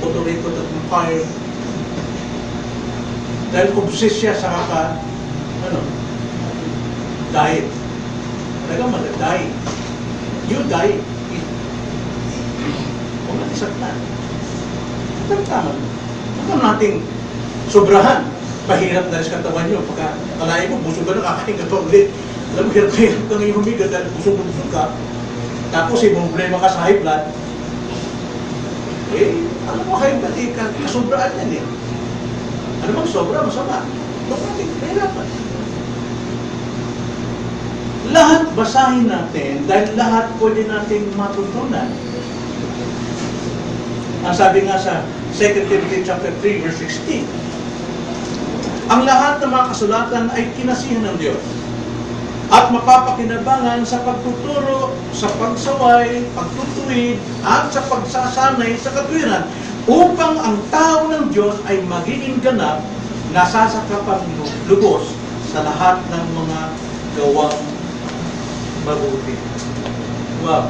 Puto rito at fire. Dahil obsessed siya sa diet. Talagang mag-diet. You die. Huwag natin saktan. Tama. Huwag nating sobrahan. Mahirap na rin sa katawan nyo. Pagka kalahin mo, busog ka na, kakain ka pa ulit. Alam mo, hirap ka ngayon humiga dahil busog ka. Tapos, problema ka sa high blood. Alam mo, high blood, kasobraan yan eh. Ano bang sobra? Masama. Huwag natin kahirapan. Lahat basahin natin dahil lahat pwede nating matutunan. Ang sabi nga sa 2 Timothy chapter 3 verse 16, ang lahat ng mga kasulatan ay kinasihan ng Diyos at mapapakinabangan sa pagtuturo, sa pagsaway, pagtutuwid, at sa pagsasanay sa katwiran upang ang tao ng Diyos ay magiging ganap na sasakapang lubos sa lahat ng mga gawang mabuti. Wow!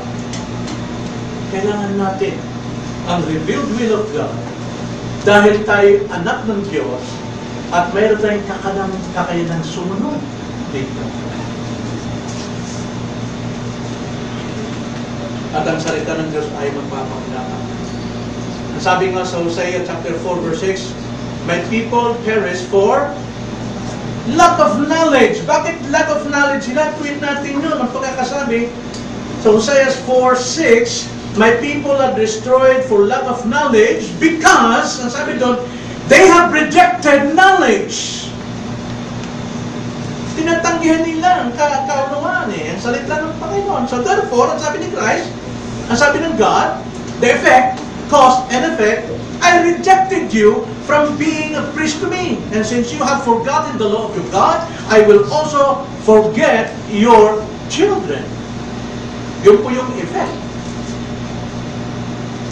Kailangan natin ang revealed will of God dahil tayo anak ng Diyos at mayroon tayong kakayanang sumunod dito. At ang salita ng Diyos ay magpapakilala. Ang sabi nga sa Hosea chapter 4 verse 6, my people perish for lack of knowledge. Bakit lack of knowledge? Hinatweet natin yun. Ang pagkakasabi sa Hosea 4:6, my people are destroyed for lack of knowledge because, ang sabi doon, they have rejected knowledge. Tinatanggihan nila ang kaunawaan eh. Ang salita ng Panginoon. So therefore, ang sabi ni Christ, ang sabi ng God, the effect, cause and effect, I rejected you from being a priest to me. And since you have forgotten the law of your God, I will also forget your children. Yun po yung effect.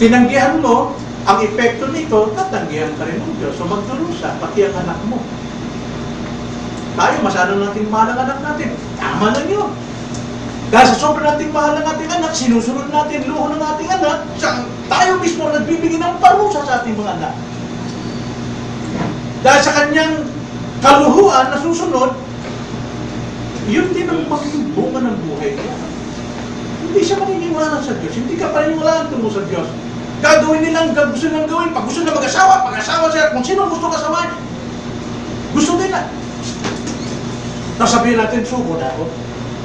Tinanggihan mo, ang epekto nito, tatanggihan ka rin ng Diyos. So magdurusa, pati ang anak mo. Tayo, masyado nating mahal ang anak natin. Tama lang yun. Dahil sa sobrang nating mahal ang ating anak, sinusunod natin luho ng ating anak, tayo mismo nagbibigay ng parusa sa ating mga anak. Dahil sa kanyang kaluhuan na susunod, yun din ang magiging bunga ng buhay niya. Hindi siya maniniwala sa Diyos. Hindi ka paniniwalaan tungo sa Diyos. Gagawin nilang gusto nilang gawin. Pag gusto na mag-asawa, pag-asawa siya. Kung sino gusto kasawain, gusto nila. Nasabihin natin, suko na ako.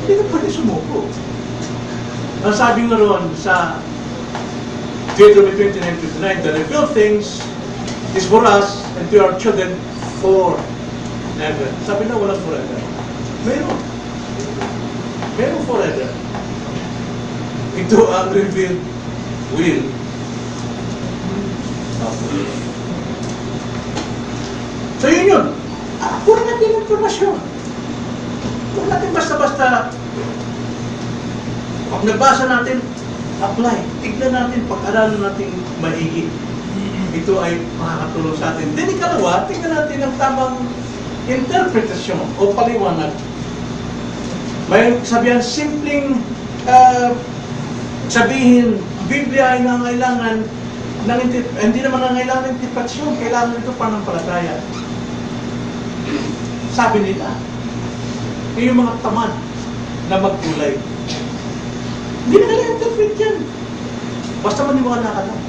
Hindi ka pwede sumuko. Ang sabi nga roon sa Deuteronomy 29:29, the revealed things is for us and to our children forever. Sabi na walang forever. Meron. Meron forever. Ito ang revealed will. So yun. Puro natin informasyon. Huwag natin basta-basta, pag nabasa natin, apply. Tignan natin, pag-aralan natin maigi. Ito ay makakatulong sa atin. Then ikalawa, tignan natin ang tamang interpretasyon o paliwanag. May sabihan, simpleng sabihin, Biblia ay nangailangan hindi naman nangailangan ng interpretasyon, kailangan ito pananampalataya. Sabi nila, yung mga tamad na magkulay. Hindi na kailangan interpret yan. Basta maniwala ka lang.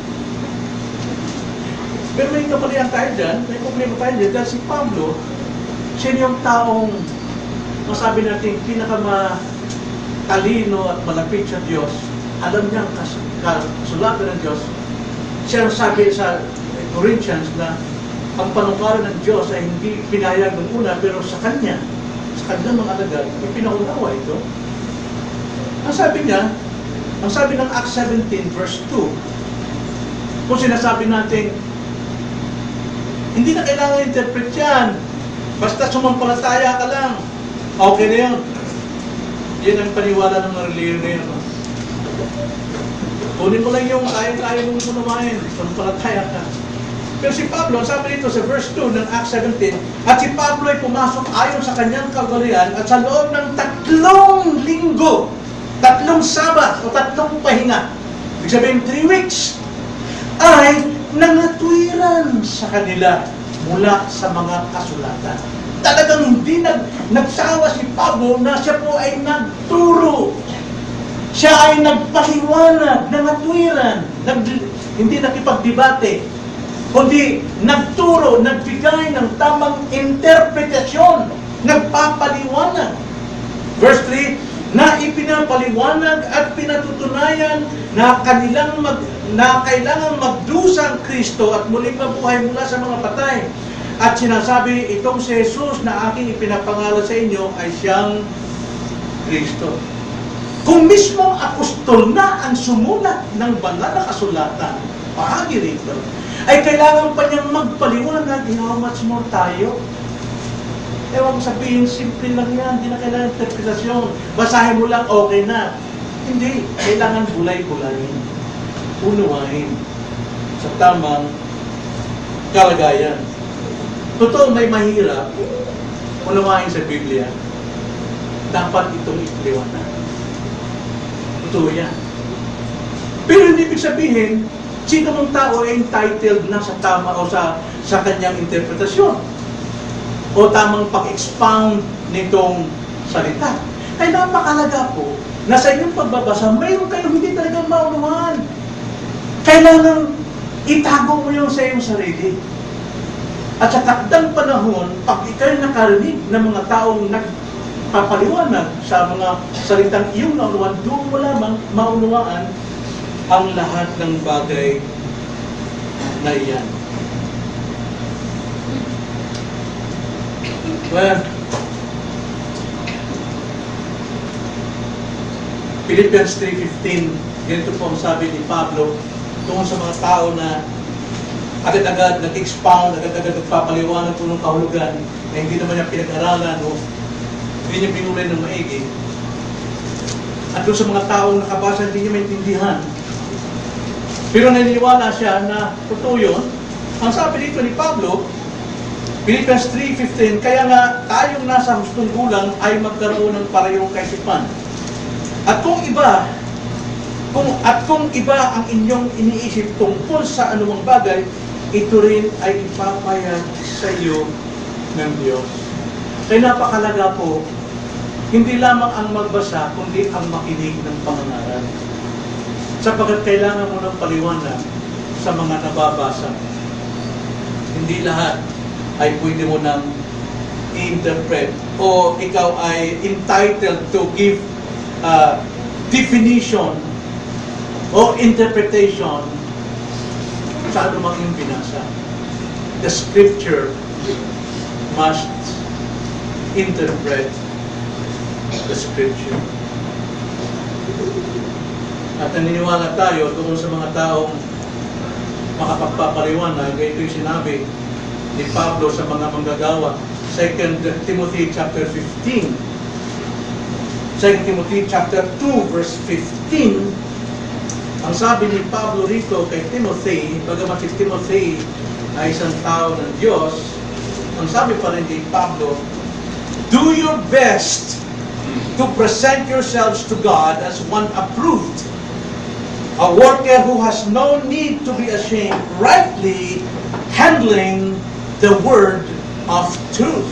Pero may kapalihan tayo dyan, may problema tayo dyan, dahil si Pablo, siya yung taong, masabi natin, pinakamatalino at malapit sa Diyos. Alam niya ang kasulatan ng Diyos. Siya sabi sa Corinthians na ang panungkaran ng Diyos ay hindi pinayag ng una, pero sa Kanya, sa sa kanilang mga alagad, ipinaunawa ito. Ang sabi niya, ang sabi ng Acts 17 verse 2, kung sinasabi natin, hindi na kailangan interpret yan. Basta sumampalataya ka lang. Okay na yun. Yan ang paniwala ng mga reliyon na yun. Kunin mo lang yung kaya-kaya mong unawain. Sumampalataya ka. Pero si Pablo, sabi dito sa verse 2 ng Acts 17, at si Pablo ay pumasok ayon sa kanyang kagalian at sa loob ng 3 linggo, 3 sabat o 3 pahinga, ibig sabihin 3 weeks, ay nangatwiran sa kanila mula sa mga kasulatan. Talagang hindi nagsawa si Pablo na siya po ay nagturo. Siya ay nagpaliwanag, nangatwiran, hindi nakipagdebate, kundi nagturo, nagbigay ng tamang interpretasyon, nagpapaliwanag. Verse 3, na ipinapaliwanag at pinatutunayan na kailangan magdusa ang Kristo at muling mabuhay mula sa mga patay. At sinasabi, itong si Jesus na aking ipinapangalan sa inyo ay siyang Kristo. Kung mismong apostol na ang sumulat ng banal na kasulatan, bahagi rito, ay kailangan pa niyang magpaliwanag, how much more tayo? Ewan sabihin, simple lang yan, hindi na kailangan interpretasyon. Basahin mo lang, okay na. Hindi, kailangan bulay-bulayin. Unuwain sa tamang kalagayan. Totoo, may mahirap unawain sa Biblia. Dapat itong ipaliwanag. Totoo yan. Pero hindi ibig sabihin, sino mong tao ay entitled na sa tama o sa kanyang interpretasyon o tamang pag-expound nitong salita. Ay napakalaga po na sa inyong pagbabasa, mayroon kayong hindi talaga maunawahan. Kailangan itago mo yung sa iyong sarili. At sa takdang panahon, pag ikay nakarinig ng mga taong nagpapaliwanag sa mga salitang iyong naunawan, doon mo lamang maunawaan ang lahat ng bagay na iyan. Well, Philippians 3:15, ganito po ang sabi ni Pablo tungkol sa mga tao na agad-agad nag-expound, agad-agad nagpapaliwanag po ng kahulugan na hindi naman niya pinag-aralan o hindi niya pinulay ng maigi. At doon sa mga taong nakabasa, hindi niya maintindihan. Pero naniniwala siya na totoo yun. Ang sabi dito ni Pablo, Philippians 3:15, kaya nga tayong nasa hustong gulang ay magkaroon ng parehong kaisipan. At kung iba ang inyong iniisip tungkol sa anumang bagay, ito rin ay ipapayag sa iyo ng Diyos. Kaya napakalaga po, hindi lamang ang magbasa, kundi ang makinig ng pangangaral. Sapagkat kailangan mo ng paliwanag sa mga nababasa. Hindi lahat ay pwede mo nang i-interpret o ikaw ay entitled to give definition o interpretation sa anumang yung binasa. The Scripture must interpret the Scripture. At naniniwala tayo tungkol sa mga taong makapagpapaliwanag. Ito yung sinabi ni Pablo sa mga manggagawa. 2 Timothy chapter 15. 2 Timothy chapter 2 verse 15. Ang sabi ni Pablo rito kay Timothy, bagamat si Timothy ay isang tao ng Diyos, ang sabi pa rin kay Pablo, do your best to present yourselves to God as one approved, a worker who has no need to be ashamed, rightly handling the word of truth.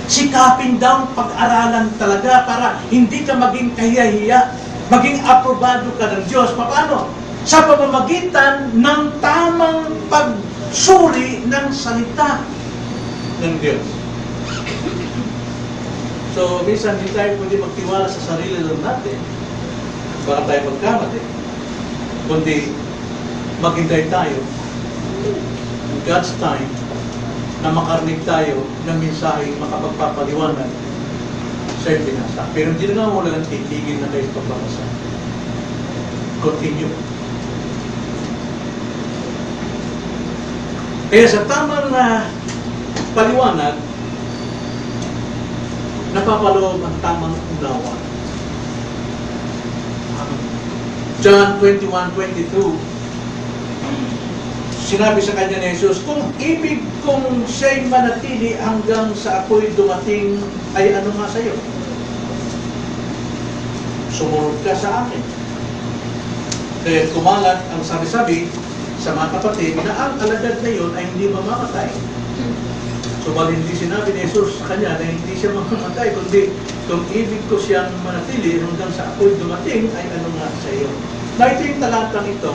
Sikapin daw pag-aralan talaga para hindi ka maging kahiya-hiya, maging aprobado ka ng Diyos. Paano? Sa pamamagitan ng tamang pagsuri ng salita ng Diyos. So, minsan hindi tayo pwede magtiwala sa sarili lang natin. Baka tayo magkamali. Kundi, maghintay tayo in God's time na makarinig tayo ng mensaheng makapagpapaliwanag sa iyong binasa. Pero hindi na nga wala ng titigil na kayo pagbabasa. Continue. Kaya sa tamang paliwanag, napapaloob ang tamang unawa. John 21:22, sinabi sa kanya ni Jesus, kung ibig kong siya'y manatili hanggang sa ako'y dumating, ay ano nga sa'yo? Sumunod ka sa akin. Kaya kumalat ang sabi-sabi sa mga kapatid na ang alagad na yun ay hindi mamamatay. So, bali hindi sinabi ni Jesus sa kanya na hindi siya mamamatay, kundi kung ibig ko siyang manatili hanggang sa ako'y dumating, ay ano nga sa iyo. Na ito yung talatang ito,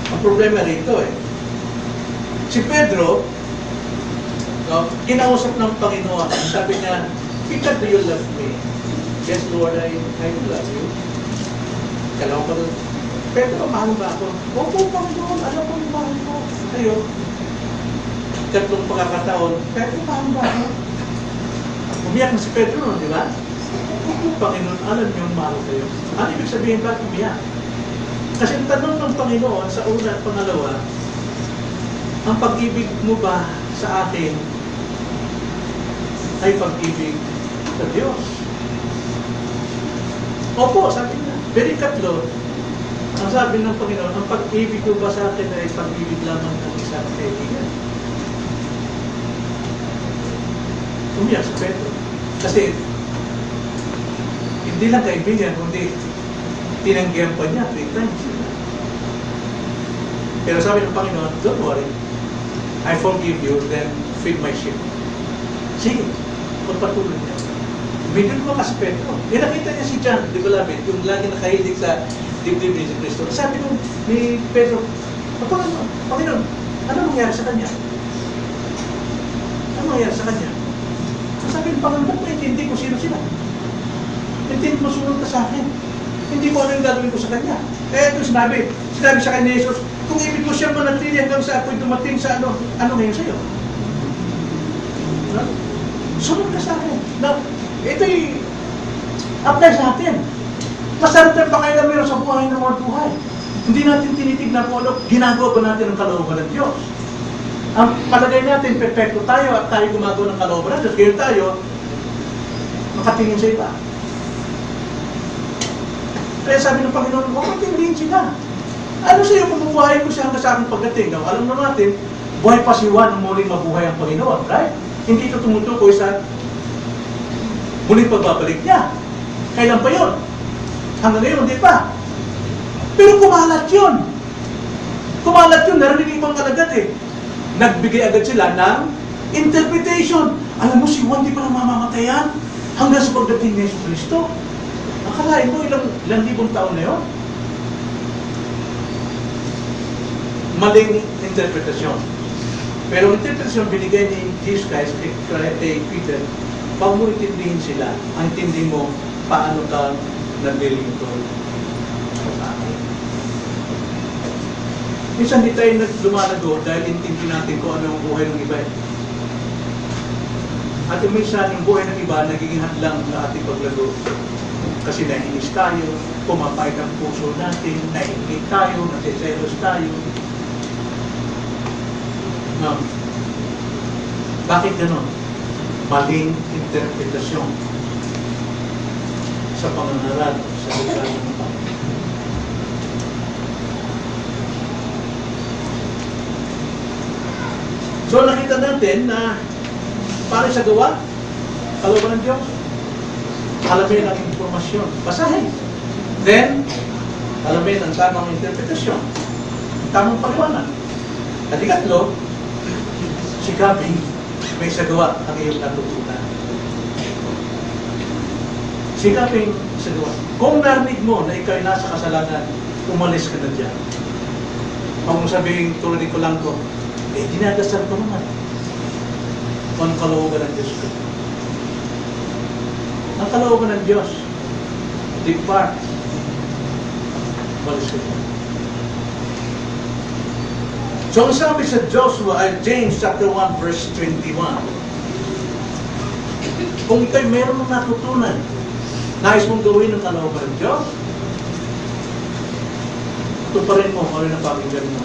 ang problema rito si Pedro, kinausap ng Panginoon, sabi niya, Peter, do you love me? Yes, Lord, I love you. Kalaw ka doon, Pedro, mahal ba ako? Opo, Panginoon, alam ko yung mahal ko. Ayun. Tatlong pagkakataon, Pedro, mahal ba ako? Umiyak na si Pedro noon, di ba? Opo, Panginoon, alam niyo yung mahal kayo. Ano ibig sabihin ba umiyak? Kasi ang tanong ng Panginoon sa una at pangalawa, ang pag-ibig mo ba sa atin ay pag-ibig sa Diyos? Opo, sabi niya. Pero ikatlo, ang sabi ng Panginoon, ang pag-ibig mo ba sa atin ay pag-ibig lamang ng isang kaibigan? Umiyak si Pedro. Kasi hindi lang kaibigan, kundi tinanggihan pa niya 3 times. Pero sabi ng Panginoon, don't worry, I forgive you, then feed my sheep. Sige, magpatuloy niya. Medyo mo kasi Pedro. Nakita niya si John, di ba labit, yung lagi nakahilig sa dibdib ni Kristo. Sabi ni Pedro, Panginoon, ano mangyari sa kanya? Ano mangyari sa kanya? Sabi ng Panginoon, ba't naintindi ko sino sila? Intindi mo sunod ka sa akin. Hindi ko ano yung gagawin ko sa kanya. Ito sinabi sa kanya ni Jesus, kung ibig mo siyang manatili hanggang sa ako'y dumating sa ano ngayon sa'yo? Sunod ka sa akin. Now, ito'y apply sa atin. Masarap na pakailan meron sa buhay ng mga buhay. Hindi natin tinitignan kung ano, ginagawa ba natin ang kalooban ng Diyos. Ang palagay natin, perfecto tayo at tayo gumagawa ng kalooban ng Diyos. Kaya tayo, makatingin sa iba. Kaya sabi ng Panginoon, huwag matindihin sila. Ano sa'yo kung mabuhay ko siya hanggang sa aking pagdating? Now, alam naman natin, buhay pa si Juan nung muling mabuhay ang Panginoon, right? Hindi ito tumutukoy sa muling pagbabalik niya. Kailan pa yun? Hanggang ngayon, hindi pa. Pero kumalat yun. Kumalat yun, narinig yung mga alagad Nagbigay agad sila ng interpretation. Alam mo, si Juan di pa namamamatayan hanggang sa pagdating ni Yesu Cristo. Akalain mo, ilang libong taon na yun? Maling interpretasyon. Pero ang interpretasyon binigay ni Jesus Christ kay Peter, pag mo itindihin sila, ang intindi mo paano ka naglilingkod sa akin. Minsan di tayo lumalago dahil intindi natin kung ano ang buhay ng iba. At minsan yung buhay ng iba nagiging hadlang na ating paglago. Kasi nahinis tayo, pumapait ang puso natin, nahinig tayo, nasiselos tayo. Bakit gano'n? Maling interpretasyon sa pangangaral sa lugar ng Panginoon. So nakita natin na para sa gawa, kalooban ng Diyos, alamin ang informasyon. Basahin. Then, alamin ang tamang interpretasyon. Tamang paliwanag. At ikatlo, sikapin may sagawa ang iyong natutunan. Sikapin sagawa. Kung narinig mo na ikaw ay nasa kasalanan, umalis ka na dyan. Huwag mo sabihin, tulad ko lang ko, dinadasal ko naman. Ang kalooban ng Diyos ko. Ang kalooban ng Diyos, depart, umalis ka dyan. So, ang sabi sa Joshua ay James chapter 1 verse 21. Kung ikaw'y meron mong natutunan, nais mong gawin ng kalooban ng Diyos, tuparin mo kung ano na pakinggan mo.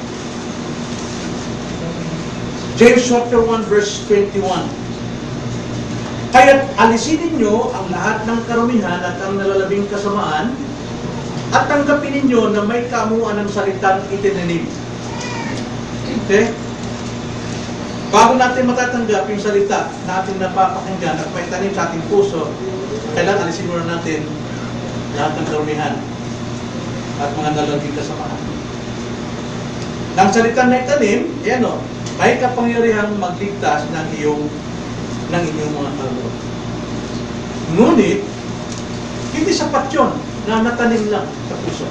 James chapter 1 verse 21. Kaya't alisin ninyo ang lahat ng karumihan at ang nalalabing kasamaan at tanggapin ninyo na may kamuan ng salitang itinanim. Okay? Bago natin matatanggap yung salita na ating napapakinggan at may tanim sa ating puso, kailangan alisin muna natin lahat ng karumihan at mga nalalabing kasamaan. Ang salita na itanim, yan o, may kapangyarihang magligtas ng inyong mga kalooban. Ngunit, hindi sapat yun na natanim lang sa puso.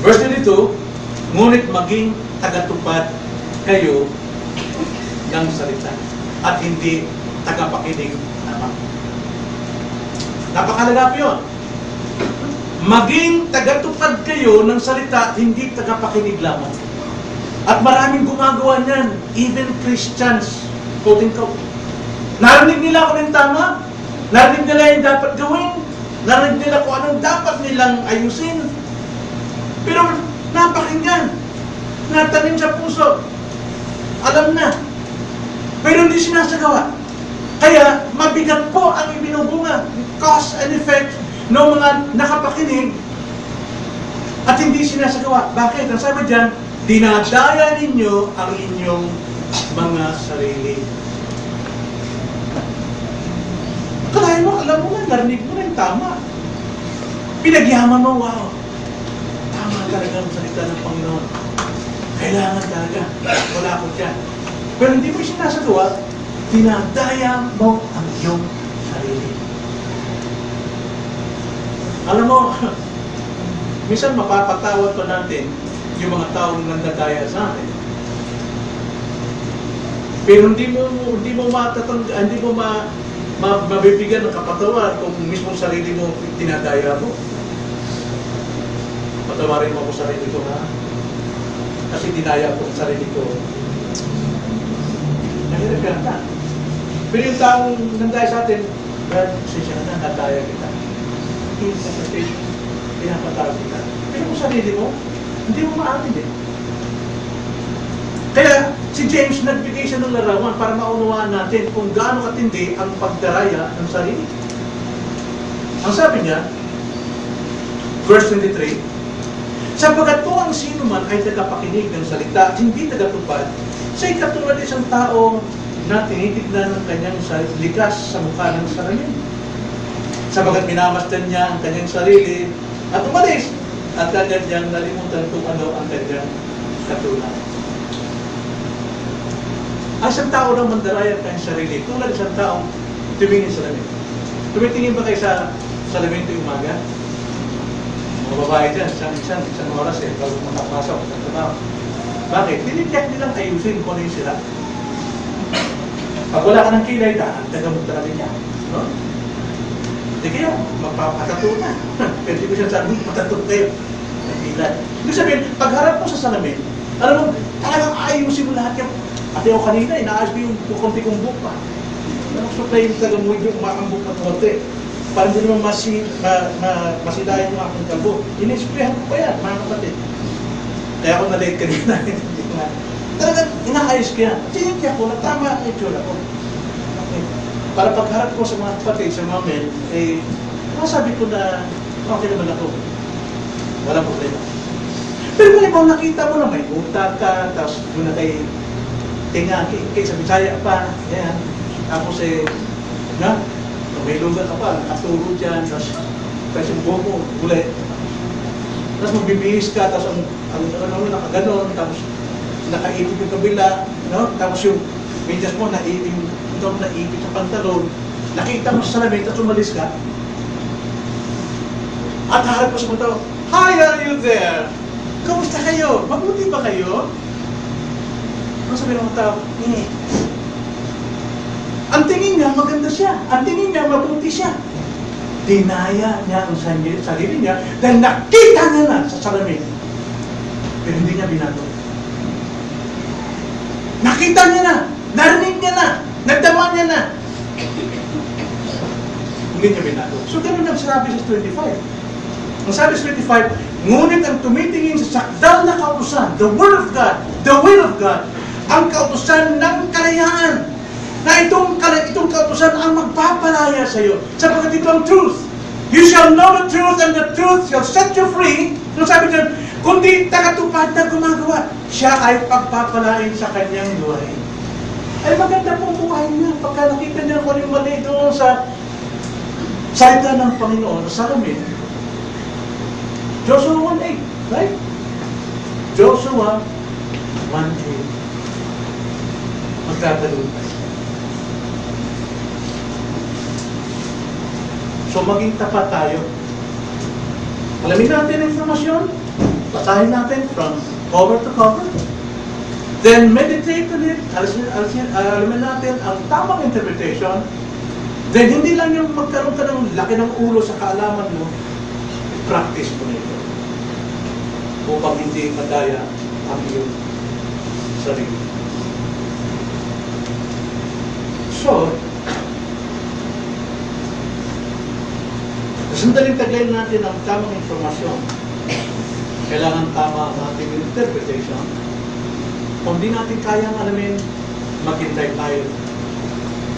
Verse 22, ngunit maging tagatupad kayo ng salita at hindi tagapakinig naman. Napakalaga po yun. Maging tagatupad kayo ng salita at hindi tagapakinig lamang. At maraming gumagawa niyan, even Christians, quoting ko. Narinig nila kung yung tama, narinig nila yung dapat gawin, narinig nila kung anong dapat nilang ayusin. Pero napakinggan, natanim sa puso, alam na, pero hindi sinasagawa. Kaya mabigat po ang ibinubunga, cause and effect ng mga nakapakinig at hindi sinasagawa. Bakit? Ang sabi dyan, dinadaya ninyo ang inyong mga sarili. Kalahin mo, alam mo nga, narinig mo na yung tama. Pinagyaman mo, wow, tama talaga ang salita ng Panginoon. Kailangan talaga, wala ko dyan. Pero hindi mo sinasagawa, dinadaya mo ang iyong sarili. Alam mo, minsan mapapatawad pa natin yung mga taong nandadaya sa atin. Pero hindi mo mabibigyan ng kapatawaran kung mismong sarili mo tinadaya mo. Patawarin mo ako sarili ko, ha? Kasi dinaya ko ang sarili ko. Nahirap ka na. Pero yung taong nandaya sa atin, Brad, sisya na, nadaya kita. Interpretation, pinapatawag kita. Pero kung sarili mo, hindi mo maamin eh. Kaya, si James nagbigay siya ng larawan para maunawaan natin kung gaano katindi ang pagdaraya ng sarili. Ang sabi niya, verse 23, sapagkat kung ang sino man ay tagapakinig ng salita at hindi tagatupad, siya'y katulad isang tao na tinitignan ng kanyang likas sa mukha ng salamin. Sapagkat minamasdan niya ang kanyang sarili at umalis, at agad niyang nalimutan kung ano ang kanyang katulad. Ang isang tao na mandaraya ang kanyang sarili, tulad isang taong tumingin sa salamin. Tumitingin ba kayo sa salamin ito yung umaga? Mga babae dyan, isang oras bago makapasok sa trabaho. Bakit? Tinitiyak nilang ayusin kung ano yung sila. Pag wala ka ng kilay, tagamot talaga niya. No? Hindi kaya, magpapatato na. Pero hindi ko siya sabi, patato kayo. Nagkilay. Ibig sabihin, pagharap mo sa salamin, alam mo, talagang ayusin mo lahat yung. At ako kanina, inaayos ko yung konti kong book pa. Nakasuklay yung tagamuid yung makambuk na konti. Para hindi naman masilayan yung aking kalbo. Inisprayan ko pa yan, mga kapatid. Kaya ako na-late kanina. Talagang inaayos ko yan. Tinigyan ko na tama ang itsura ko. Okay. Para pagharap ko sa mga kapatid, sa mga men, masabi ko na okay naman ako. Walang problema. Pero kung ikaw nakita mo na may utak ka, tapos doon na kay tinga, kay sa Bisaya pa, yan. Tapos may lugar ka pa, nakaturo dyan, tapos yung buho mo, ulit. Tapos magbibihis ka, tapos nakaganon, tapos nakaipit yung kabila, no? Tapos yung medyas mo, naipit sa pantalon, nakita mo sa salamin, tapos umalis ka. At harap mo sa mga tao, hi, are you there? Kamusta kayo? Mabuti ba kayo? Ano sabi ng mga tao? Ang tingin niya, maganda siya. Ang tingin niya, mabuti siya. Dinaya niya ang sarili niya dahil nakita niya na sa salamin. Pero hindi niya binato. Nakita niya na, narinig niya na, nagdama niya na. Hindi niya binago. So ganun ang sabi sa 25. Ang sabi sa 25, ngunit ang tumitingin sa sakdal na kautusan, the Word of God, the will of God, ang kautusan ng kalayaan, na itong kautusan ang magpapalaya sa iyo, sapagkat ito ang truth. You shall know the truth and the truth shall set you free. So sabi niya, kundi tagatupad na gumagawa, siya ay pagpapalain sa kanyang buhay. Ay maganda pong buhay niya. Pagka nakita niya kung yung mali doon sa salita ng Panginoon, sa amin, Joshua 1:8, right? Joshua 1:8. Magtatalon tayo. So maging tapat tayo. Alamin natin ang informasyon, basahin natin from cover to cover, then meditate on it, alamin natin ang tamang interpretation, then hindi lang yung magkaroon ka ng laki ng ulo sa kaalaman mo, practice mo nito upang hindi madaya ang iyong sarili. So, sandaling taglay natin ang tamang informasyon. Kailangan tama ang ating interpretation. Kung di natin kayang alamin, maghintay tayo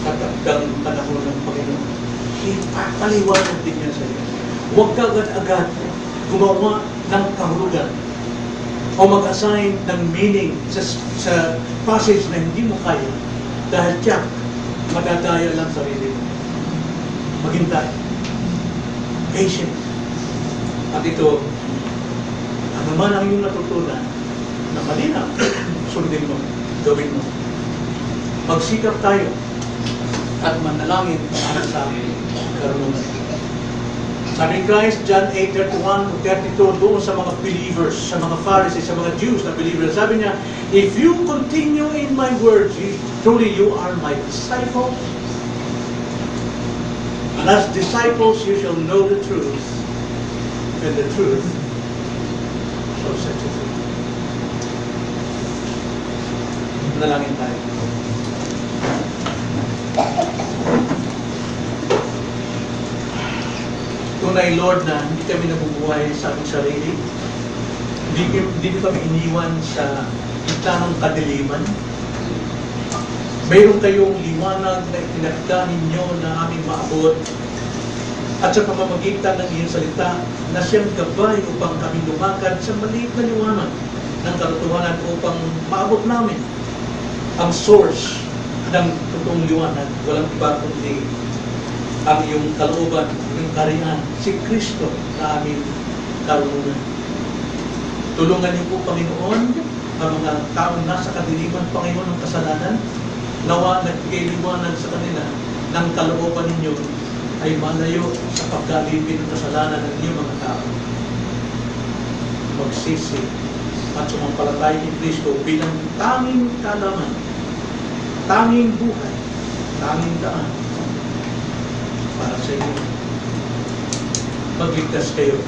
sa takdang panahon ng Panginoon. Ipapaliwanag din yan sa iyo. Huwag ka agad-agad gumawa ng kahulugan o mag-assign ng meaning sa passage na hindi mo kaya dahil tiyak, madadaya lang sarili mo. Maghintay. Patient. At ito, ano man ang iyong natutunan na malinaw, sundin mo, gawin mo. Magsikap tayo at manalangin para sa karunungan. Sabi ni Christ, John 8:31-32, doon sa mga believers, sa mga Pharisees, sa mga Jews na believers, sabi niya, if you continue in my words, truly you are my disciples. And as disciples, you shall know the truth, and the truth shall set you free. Nalangin tayo. Tunay, Lord, na hindi kami nabubuhay sa aming sarili. Hindi kami iniwan sa gitna ng kadiliman. Mayroon kayong liwanag na itinakda ninyo na aming maabot at sa pamamagitan ng iyong salita na siyang gabay upang kami lumakad sa maliit na liwanag ng katotohanan upang maabot namin ang source ng totoong liwanag. Walang iba kundi ang iyong kalooban, iyong kariyan, si Kristo na aming karunungan. Tulungan niyo po, Panginoon, ang mga taong nasa kadiliman, Panginoon, ng kasalanan, nawa nagbigay liwanag sa kanila ng kalooban ninyo ay malayo sa pagkalipin ng kasalanan ng inyong mga tao. Magsisi at sumampalatay ni Kristo bilang tanging kalaman, tanging buhay, tanging daan para sa inyo. Magligtas kayo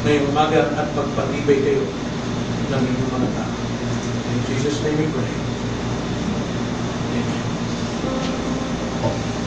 ngayong umaga at magpatibay kayo ng inyong mga tao. In Jesus' name we pray. Amen.